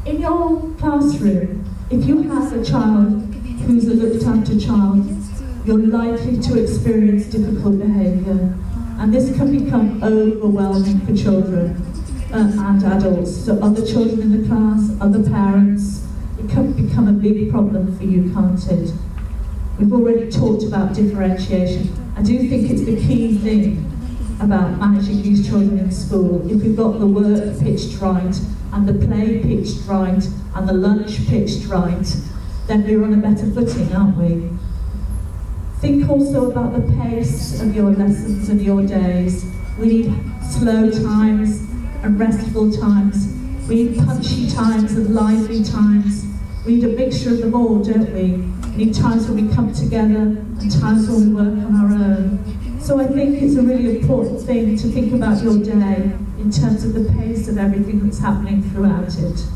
In your classroom, if you have a child who's a looked after child, you're likely to experience difficult behaviour. And this can become overwhelming for children and adults. So other children in the class, other parents, it can become a big problem for you, can't it? We've already talked about differentiation. I do think it's the key thing about managing these children in school. If we've got the work pitched right, and the play pitched right, and the lunch pitched right, then we're on a better footing, aren't we? Think also about the pace of your lessons and your days. We need slow times and restful times. We need punchy times and lively times. We need a mixture of them all, don't we? We need times when we come together and times when we work on our own. So I think it's a really important thing to think about your day in terms of the pace of everything that's happening throughout it.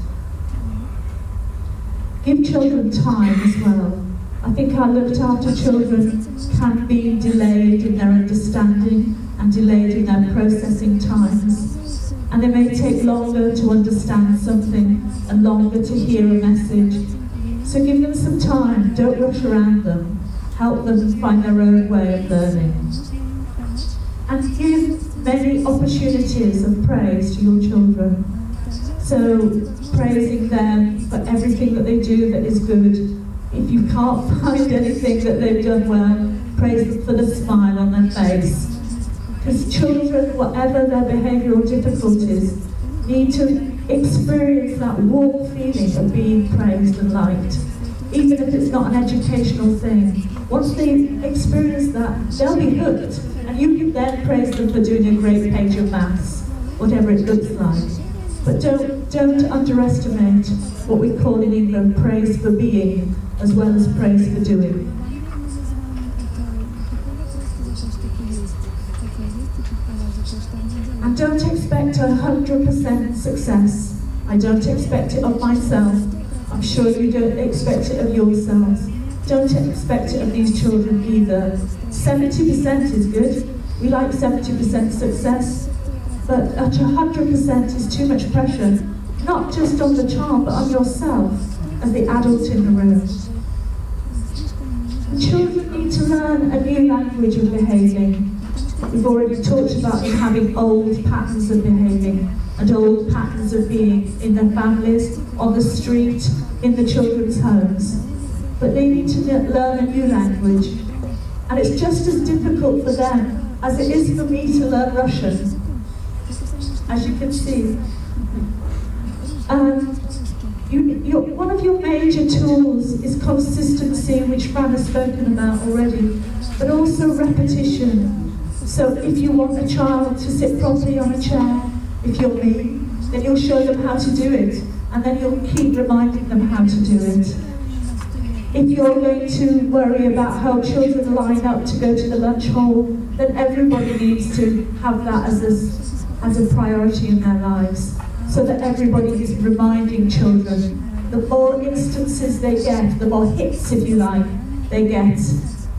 Give children time as well. I think our looked after children can be delayed in their understanding and delayed in their processing times. And they may take longer to understand something and longer to hear a message. So give them some time, don't rush around them. Help them find their own way of learning. And give many opportunities of praise to your children. So praising them for everything that they do that is good. If you can't find anything that they've done well, praise them for the smile on their face. Because children, whatever their behavioural difficulties, need to experience that warm feeling of being praised and liked. Even if it's not an educational thing. Once they experience that, they'll be hooked. And you can then praise them for doing a great page of maths, whatever it looks like. But don't underestimate what we call in England praise for being, as well as praise for doing. And don't expect 100% success. I don't expect it of myself. I'm sure you don't expect it of yourselves. Don't expect it of these children either. 70% is good. We like 70% success. But at 100% is too much pressure, not just on the child, but on yourself as the adult in the room. The children need to learn a new language of behaving. We've already talked about them having old patterns of behaving and old patterns of being in their families, on the street, in the children's homes. But they need to learn a new language. And it's just as difficult for them as it is for me to learn Russian. As you can see. One of your major tools is consistency, which Fran has spoken about already, but also repetition. So if you want a child to sit properly on a chair, if you're me, then you'll show them how to do it, and then you'll keep reminding them how to do it. If you're going to worry about how children line up to go to the lunch hall, then everybody needs to have that as a priority in their lives, so that everybody is reminding children. The more instances they get, the more hits, if you like, they get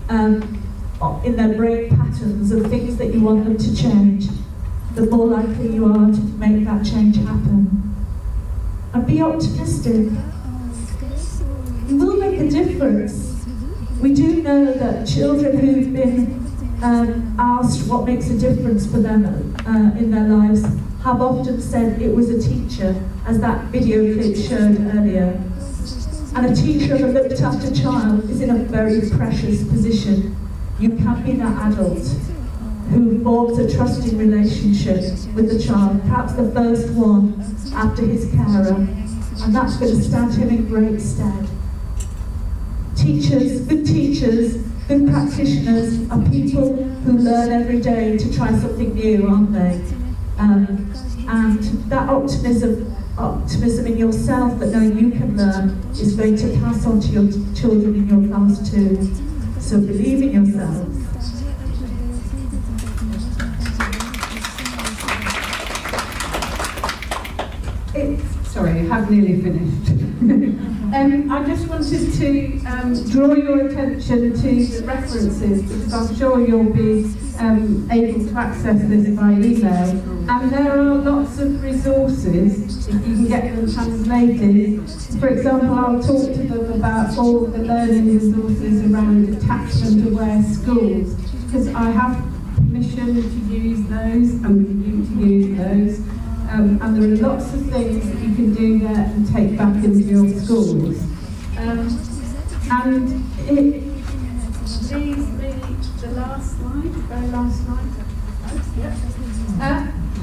in their brain patterns of things that you want them to change, the more likely you are to make that change happen. And be optimistic. You will make a difference. We do know that children who've been asked what makes a difference for them in their lives have often said it was a teacher, as that video clip showed earlier. And a teacher of a looked after child is in a very precious position. You can be that adult who forms a trusting relationship with the child, perhaps the first one after his carer, and that's going to stand him in great stead. Teachers, good practitioners are people who learn every day to try something new, aren't they? And that optimism in yourself that knowing you can learn is going to pass on to your children in your class too. So believe in yourself. Sorry, I have nearly finished. I just wanted to draw your attention to the references, because I'm sure you'll be able to access this by email. And there are lots of resources, if you can get them translated. For example, I'll talk to them about all the learning resources around attachment-aware schools, because I have permission to use those and for you to use those. And there are lots of things that you can do there and take back into your schools. And the last slide, very last slide.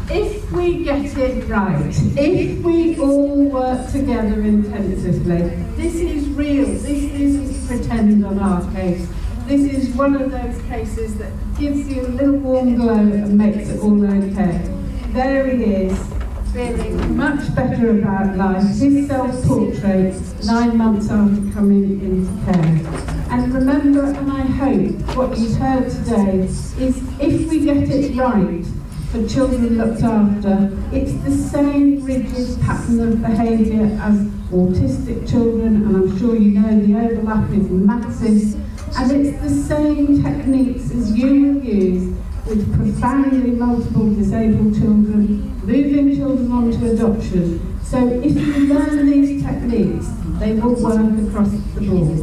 If we get it right, if we all work together intensively, this is real, this isn't pretend on our case. This is one of those cases that gives you a little warm glow and makes it all okay. There he is, feeling much better about life. His self-portrait 9 months after coming into care. And remember, and I hope, what you've heard today is if we get it right for children looked after, it's the same rigid pattern of behaviour as autistic children, and I'm sure you know the overlap is massive, and it's the same techniques as you will use with profoundly multiple disabled children, moving children on to adoption. So if you learn these techniques, they will work across the board.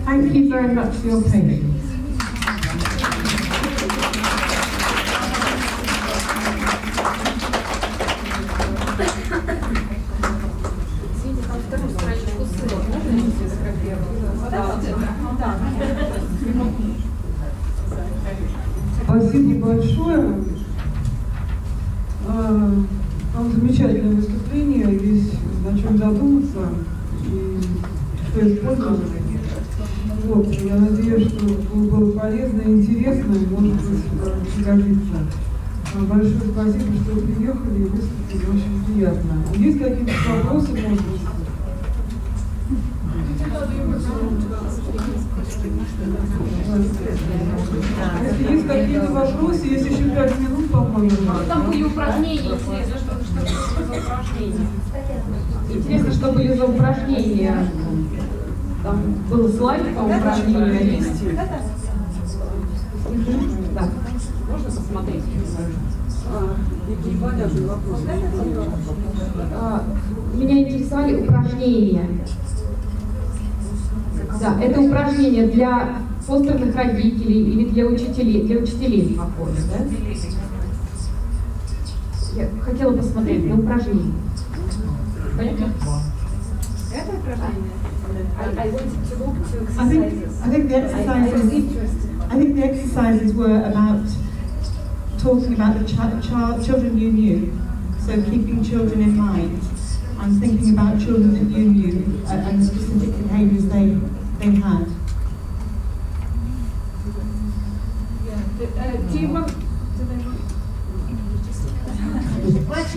Thank you very much for your patience. Спасибо большое. Там замечательное выступление, есть на чем задуматься и что использовать. Вот, я надеюсь, что было полезно и интересно, и может быть пригодится. Большое спасибо, что приехали и выступили, очень приятно. Есть какие-то вопросы, может быть? Если есть какие-то вопросы, есть еще 5 минут, по-моему. Там были упражнения, интересно, что были за упражнения. Интересно, что были за упражнения. Там был слайд по упражнению. Да. Можно посмотреть? Меня интересовали упражнения. Да, это упражнения для фостерных родителей или для учителей, похоже, да? Я хотела посмотреть на упражнения. Понятно? Это упражнение? I think the exercises were about talking about the children you knew, so keeping children in mind and thinking about children that you knew and the specific behaviours they had. Do you want?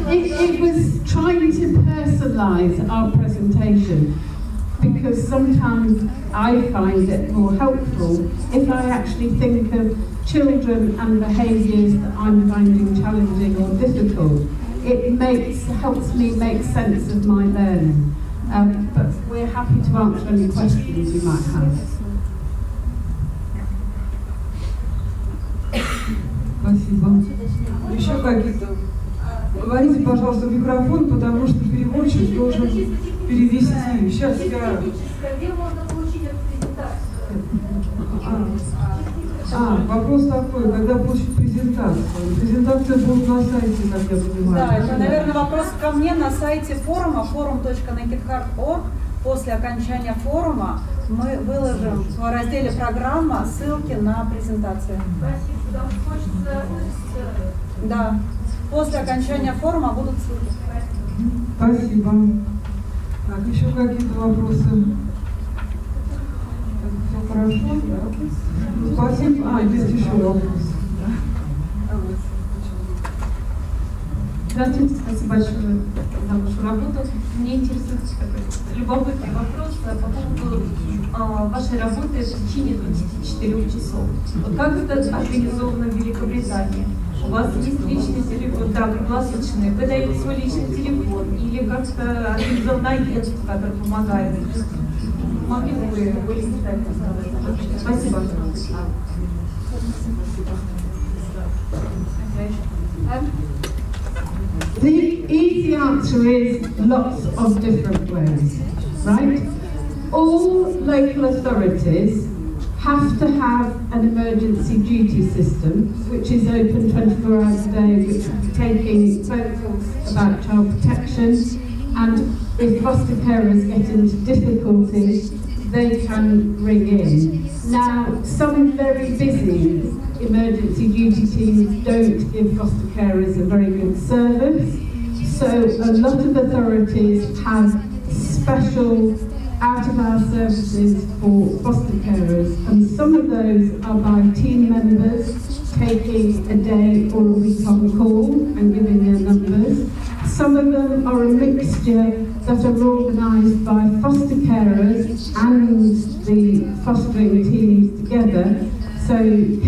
It was trying to personalise our presentation, because sometimes I find it more helpful if I actually think of children and behaviours that I'm finding challenging or difficult. It helps me make sense of my learning. But we're happy to answer any questions you might have. Спасибо. Еще какие-то? Говорите, пожалуйста, в микрофон, потому что переводчик должен перевести. Сейчас я... Где можно получить эту презентацию? Вопрос такой, когда получить презентацию? Презентация будет на сайте, как я понимаю. Да, это, наверное, вопрос ко мне на сайте форума, forum.nakedheart.org. После окончания форума мы выложим в разделе «Программа» ссылки на презентацию. Да. После окончания форума будут ссылки. Спасибо. Так, еще какие-то вопросы? Все хорошо? Да? Спасибо. Есть еще вопрос. Здравствуйте, спасибо большое за вашу работу. Мне интересует такой любопытный вопрос по поводу вашей работы в течение 24 часов. Вот как это организовано в Великобритании? у вас есть личный телефон, да, круглосуточный, вы даете свой личный телефон или как-то организован агент, который помогает. Могли бы вы более детально рассказать? Спасибо. The easy answer is lots of different ways, right? All local authorities have to have an emergency duty system, which is open 24 hours a day, which will be taking phone calls about child protection, and if foster carers get into difficulties, they can ring in. Now, some very busy emergency duty teams don't give foster carers a very good service, so a lot of authorities have special out-of-hours services for foster carers, and some of those are by team members taking a day or a week on call and giving their numbers. Some of them are a mixture that are organised by foster carers and the fostering teams together, so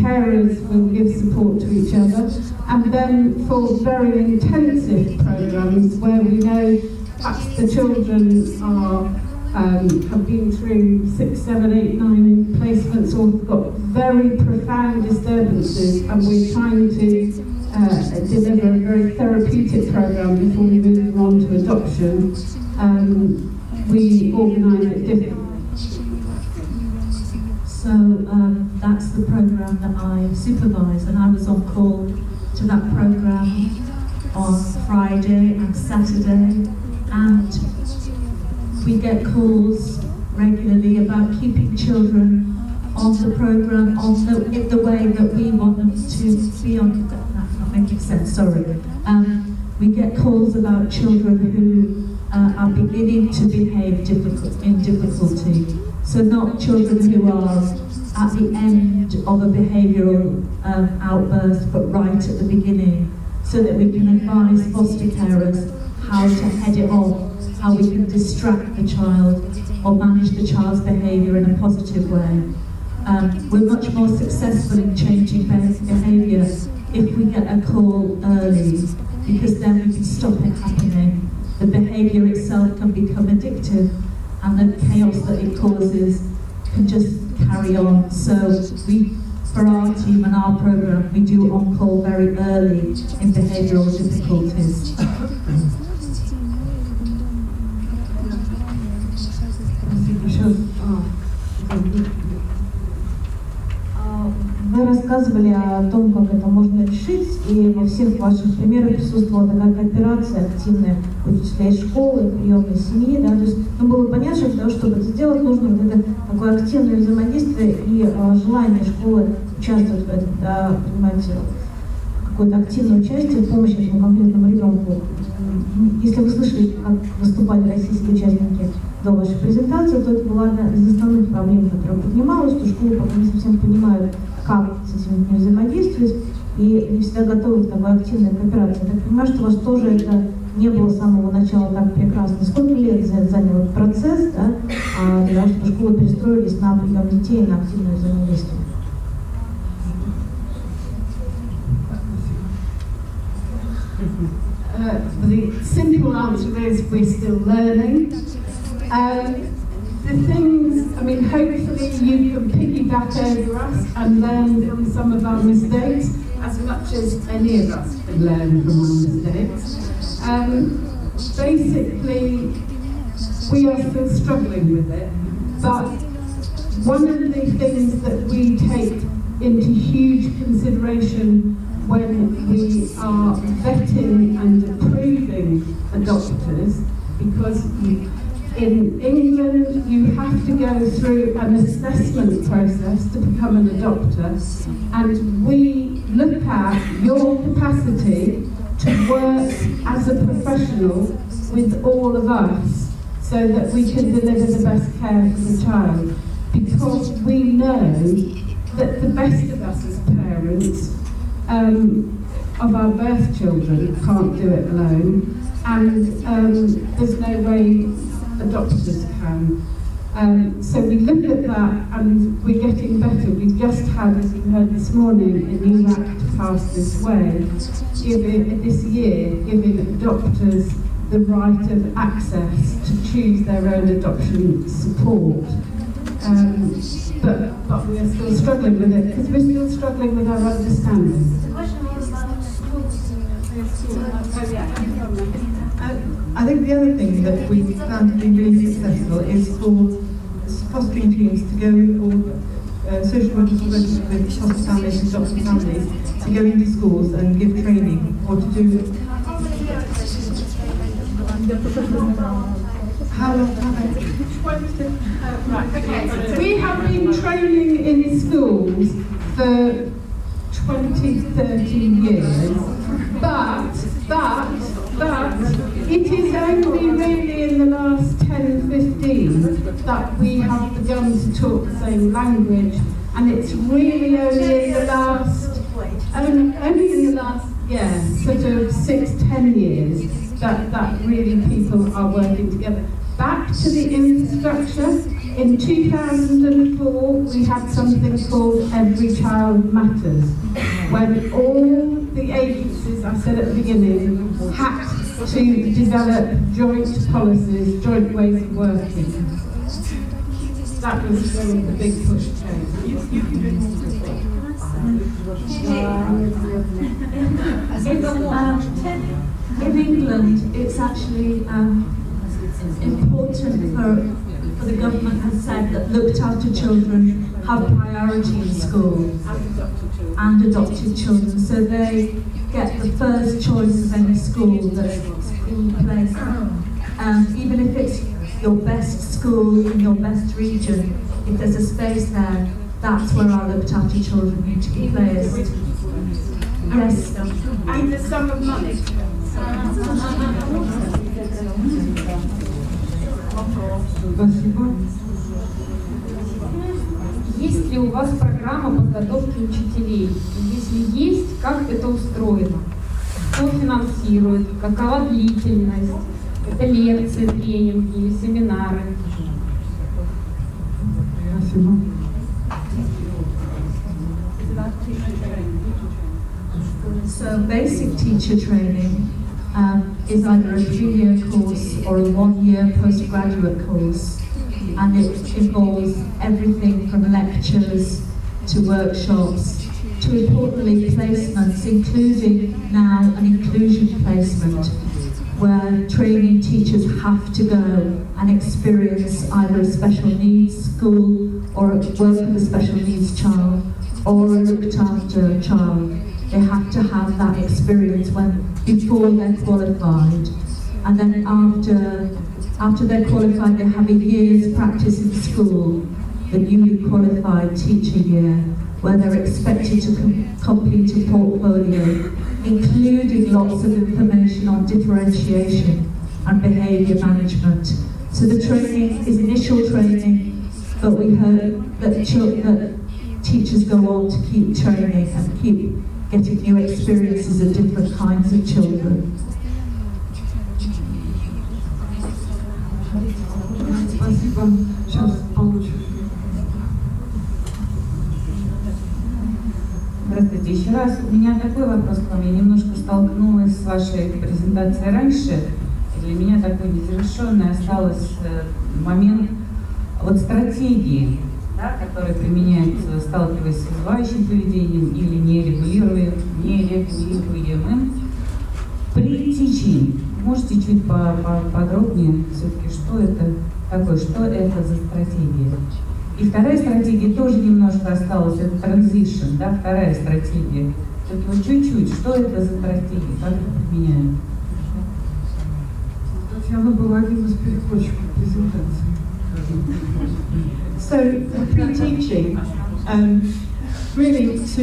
carers will give support to each other. And then for very intensive programmes where we know perhaps the children are have been through 6, 7, 8, 9 placements or got very profound disturbances, and we're trying to deliver a very therapeutic programme before we move on to adoption. We organise it differently. So that's the programme that I supervise, and I was on call to that programme on Friday and Saturday, and we get calls regularly about keeping children on the programme in the way that we want them to be on. That's not making sense, sorry. We get calls about children who are beginning to behave in difficulty. So not children who are at the end of a behavioural outburst, but right at the beginning, so that we can advise foster carers how to head it off, how we can distract the child or manage the child's behaviour in a positive way. We're much more successful in changing behaviour if we get a call early, because then we can stop it happening. The behaviour itself can become addictive, and the chaos that it causes can just carry on. So we, for our team and our programme, we do on-call very early in behavioural difficulties. Вы рассказывали о том, как это можно решить, и во всех ваших примерах присутствовала такая кооперация активная, в том числе и школы, и приемной семьи, да, то есть было понятно, что для того, чтобы это сделать, нужно вот это такое активное взаимодействие и желание школы участвовать в этом, да, принимать какое-то активное участие в помощи этому конкретному ребенку. Если вы слышали, как выступали российские участники до вашей презентации, то это была одна из основных проблем, которая поднималась, что школы пока не совсем понимают, как с этим взаимодействовать, и не всегда готовы к такой активной кооперации. Я так понимаю, что у вас тоже это не было с самого начала так прекрасно. Сколько лет занял этот процесс, да, для того, чтобы школы перестроились на прием детей и на активное взаимодействие? The simple answer is we're still learning. The things, I mean, hopefully you can piggyback over us and learn from some of our mistakes as much as any of us can learn from our mistakes. Basically, we are still struggling with it, but one of the things that we take into huge consideration when we are vetting and approving adopters, because in England you have to go through an assessment process to become an adopter, and we look at your capacity to work as a professional with all of us so that we can deliver the best care for the child, because we know that the best of us as parents of our birth children can't do it alone, and there's no way adopters can. So we look at that and we're getting better. We've just had, as you heard this morning, a new act passed this way, this year, giving adopters the right of access to choose their own adoption support. But we are still struggling with it because we're still struggling with our understanding. I think the other thing that we found to be really successful is for fostering teams to go, or social workers working with foster families and adopted families, to go into schools and give training, or to do... How long have We have been training in schools for 20, 30 years, but it is only really in the last 10, 15 that we have begun to talk the same language, and it's really only in the last, sort of 6, 10 years that really people are working together. Back to the infrastructure, in 2004 we had something called Every Child Matters, when all the agencies, I said at the beginning, had to develop joint policies, joint ways of working. That was really the big push change. In England, it's actually important for the government has said that looked after children have priority in school and adopted children, so they get the first choice of any school that's school place. Even if it's your best school in your best region, if there's a space there, that's where our looked after children need to be placed. Yes. And the sum of money. Спасибо. Есть ли у вас программа подготовки учителей? Если есть, как это устроено? Кто финансирует? Какова длительность? Это лекции, тренинги или семинары? Спасибо. So basic teacher training is either a 3-year course or a 1-year postgraduate course, and it involves everything from lectures to workshops to importantly placements, including now an inclusion placement where training teachers have to go and experience either a special needs school or work with a special needs child or a looked after child. They have to have that experience before they're qualified, and then after they're qualified, they have a year's practice in school, the newly qualified teacher year, where they're expected to complete a portfolio, including lots of information on differentiation and behaviour management. So the training is initial training, but we heard that teachers go on to keep training and keep getting new experiences of different kinds of children. Спасибо. Сейчас получу. Здравствуйте еще раз. У меня такой вопрос к вам. Я немножко столкнулась с вашей презентацией раньше. Для меня такой незавершенный остался момент стратегии, да, которые применяются, сталкиваясь с вызывающим поведением или нерегулируемым. При teaching можете чуть поподробнее все-таки, что это такое, что это за стратегия? И вторая стратегия тоже немножко осталась, это transition, да, вторая стратегия. Только чуть-чуть, что это за стратегия, как это применяют? Татьяна была одним из переводчиков презентации. So, pre-teaching, really to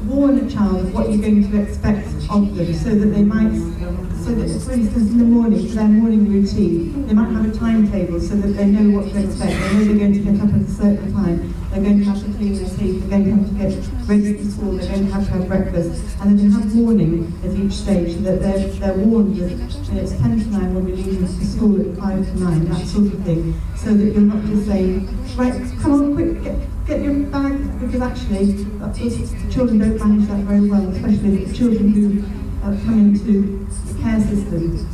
warn a child of what you're going to expect of them, so that they might So that, for instance, in the morning, for their morning routine, they might have a timetable so that they know what to expect. They know they're going to get up at a certain time. They're going to have to clean their teeth. They're going to have to get ready for school. They're going to have breakfast. And then they have morning at each stage so that they're warned that it's 10 to 9 when we leave for school at 5 to 9, that sort of thing. So that you're not just saying, right, come on, quick, get your bag, because actually children don't manage that very well, especially the children who come into the care system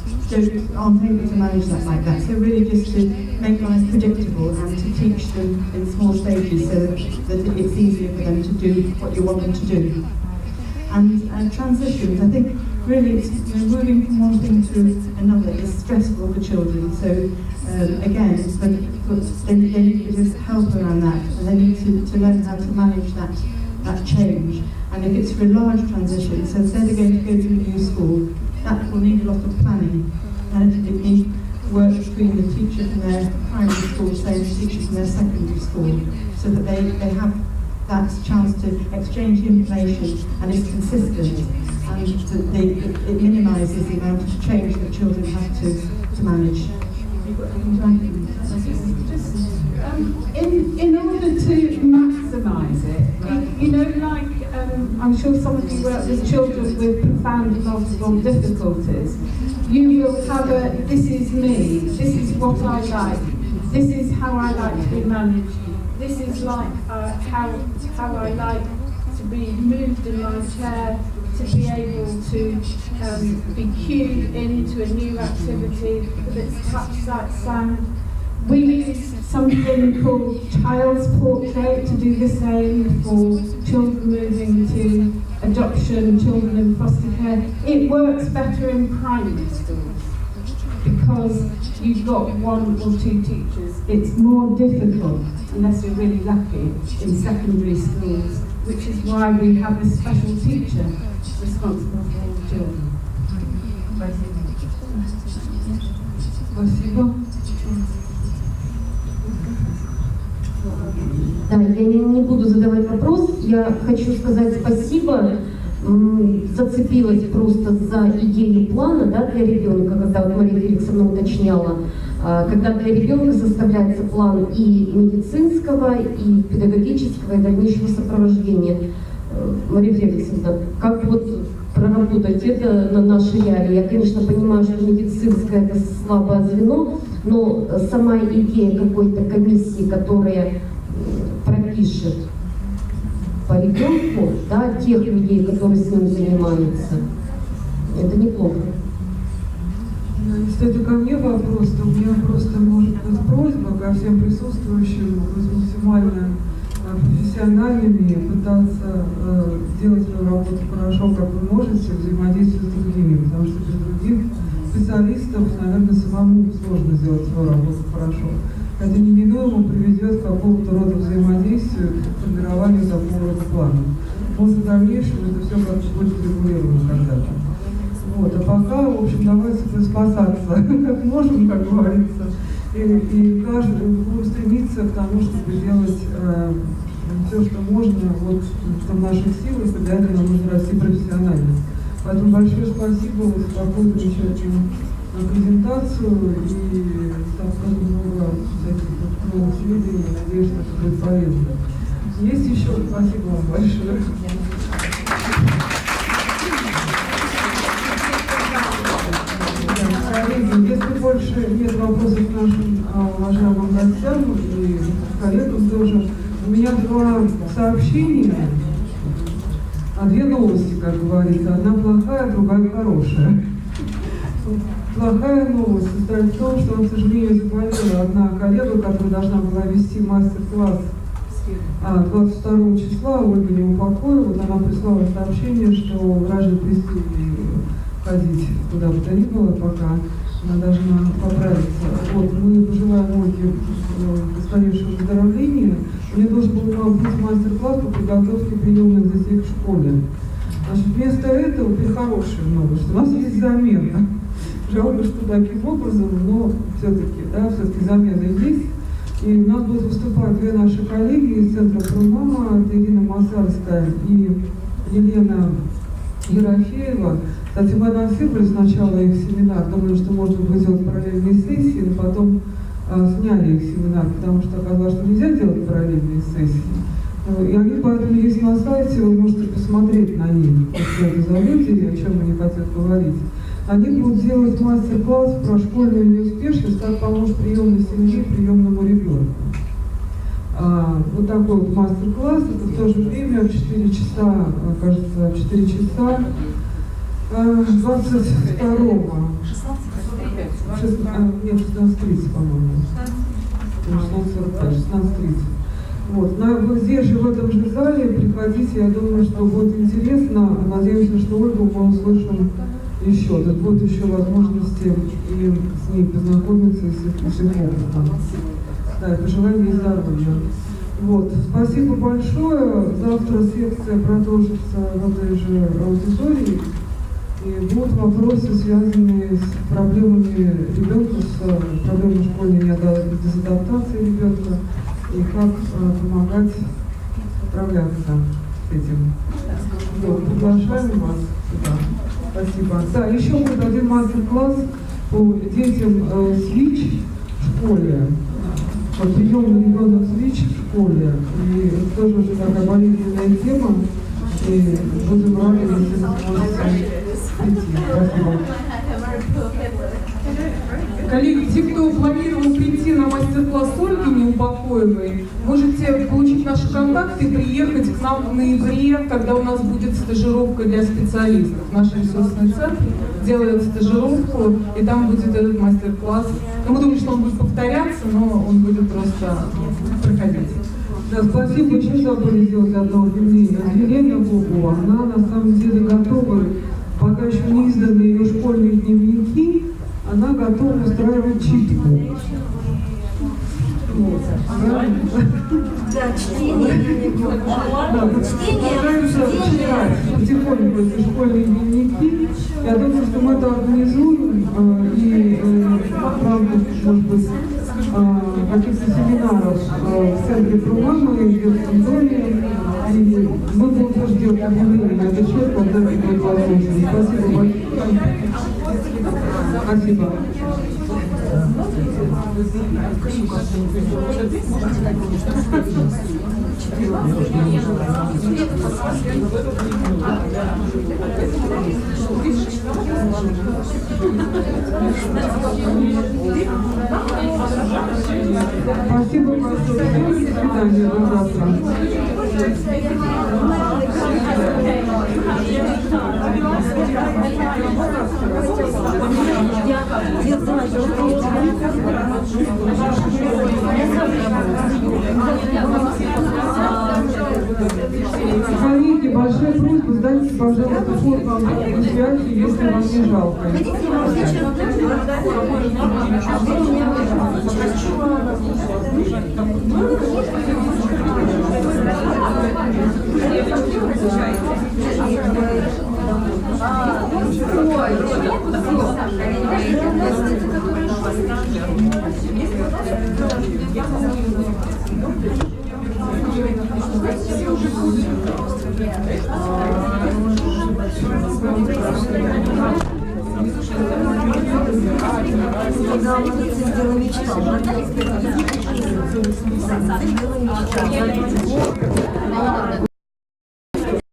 aren't able to manage that like that. So really just to make life predictable and to teach them in small stages so that it's easier for them to do what you want them to do. And transitions, I think really it's moving from one thing to another is stressful for children. So again, they need to just help around that, and they need to learn how to manage that change. And if it's for a large transition, so say they're going to go to a new school, that will need a lot of planning, and it needs work between the teacher from their primary school, say the teacher from their secondary school, so that they have that chance to exchange information and it's consistent, and it minimises the amount of change that children have to manage. In order to maximise it, you know, like I'm sure some of you work with children with profound multiple difficulties. You will have this is me, this is what I like, this is how I like to be managed, this is like how I like to be moved in my chair, to be able to be cued into a new activity that's touch, sight, sound. We use something called child's portrait to do the same for children moving to adoption, children in foster care. It works better in primary schools because you've got one or two teachers. It's more difficult, unless you're really lucky, in secondary schools, which is why we have a special teacher responsible for all the children. Спасибо. Да, я не буду задавать вопрос, я хочу сказать спасибо, зацепилась просто за идею плана, да, для ребенка, когда вот Мария Феликсовна уточняла, когда для ребенка составляется план и медицинского, и педагогического, и дальнейшего сопровождения. Мария Феликсовна, как вот проработать это на нашей реалии? Я, конечно, понимаю, что медицинское это слабое звено, но сама идея какой-то комиссии, которая пропишет по ребенку, да, тех людей, которые с ним занимаются, это неплохо. Если это ко мне вопрос, то у меня просто может быть просьба ко всем присутствующим быть максимально профессиональными, пытаться делать свою работу хорошо, как вы можете, взаимодействовать с другими, потому что без других специалистов, наверное, самому сложно сделать свою работу хорошо. Это неминуемо приведет к какому-то рода взаимодействию, к формированию такого рода плана. Может, в дальнейшем это все как-то будет регулировано когда-то. Вот. А пока, в общем, давайте приспосаться как можем, как говорится, и каждый будет стремиться к тому, чтобы делать все, что можно, вот, что в наших силах, и для этого нам нужно расти профессионально. Поэтому большое спасибо вот за такую замечательную презентацию и там столько много всяких вот новых сведений. Надеюсь, что это будет полезно. Есть еще? Спасибо вам большое. Коллеги, если больше нет вопросов к нашим уважаемым гостям и коллегам тоже, у меня два сообщения, две новости, как говорится. Одна плохая, другая хорошая. Плохая новость состоит в том, что, к сожалению, заболела одна коллега, которая должна была вести мастер-класс 22 числа, Ольга не упокоила. Вот она прислала сообщение, что врачи запретили ходить куда бы то ни было, пока она должна поправиться. Вот, мы пожелаем Ольге скорейшего выздоровления. У нее должен был быть мастер-класс по подготовке приемных детей к школе. Значит, вместо этого прихорошая новость, что у нас есть замена. Жалко, что таким образом, но все-таки, да, все-таки замена есть. И у нас будут выступать две наши коллеги из центра «Приемный», Ирина Масарская и Елена Ерофеева, Кстати, мы анонсировали сначала их семинар, думали, что можно будет делать параллельные сессии, но потом сняли их семинар, потому что оказалось, что нельзя делать параллельные сессии. И они поэтому есть на сайте, вы можете посмотреть на них, что это за люди и о чем они хотят говорить. Они будут делать мастер-класс про школьную неуспешность, как помочь приемной семье, приемному ребенку. Вот такой вот мастер-класс, это в то же время в 4 часа, кажется, 4 часа 22-го. 16:30, по-моему. 16:45, 16:30. Вот. Здесь же, в этом же зале, приходите, я думаю, что будет интересно. Надеемся, что Ольгу мы услышим еще. Тут будут еще возможности и с ней познакомиться, и с их опытом. Да, и пожелаем ей здоровья. Вот. Спасибо большое. Завтра секция продолжится в этой же аудитории. И будут вопросы, связанные с проблемами ребенка, с проблемой школьной дезадаптации ребенка и как помогать справляться с этим. Вот, приглашаем вас сюда. Спасибо. Да, еще будет один мастер-класс по детям СВИЧ в школе. Приемный ребенок СВИЧ в школе. И это тоже уже такая болезненная тема. И будем рады, если вы сможете прийти. Спасибо. Коллеги, те, кто планировал прийти на мастер-класс Ольги неупокоенной, можете получить наши контакты и приехать к нам в ноябре, когда у нас будет стажировка для специалистов. Наш ресурсный центр делает стажировку, и там будет этот мастер-класс. Но мы думаем, что он будет повторяться, но он будет просто проходить. Да, спасибо, еще забыли сделать одно объявление. Елена Богова, она на самом деле готова, пока еще не изданы ее школьные дневники, она готова устраивать читку. Вот. Да, чтение. Стараемся читать потихоньку эти школьные дневники. Я думаю, что мы это организуем и правда, может быть, каких-то семинаров в центре программы, в детском доме. И мы будем тоже делать объявление на этот счет, когда это будет возможно. Спасибо большое. Спасибо. Спасибо большое. До свидания. До завтра. Коллеги, большая просьба, сдайте, пожалуйста, форму обратной связи, если вам не жалко.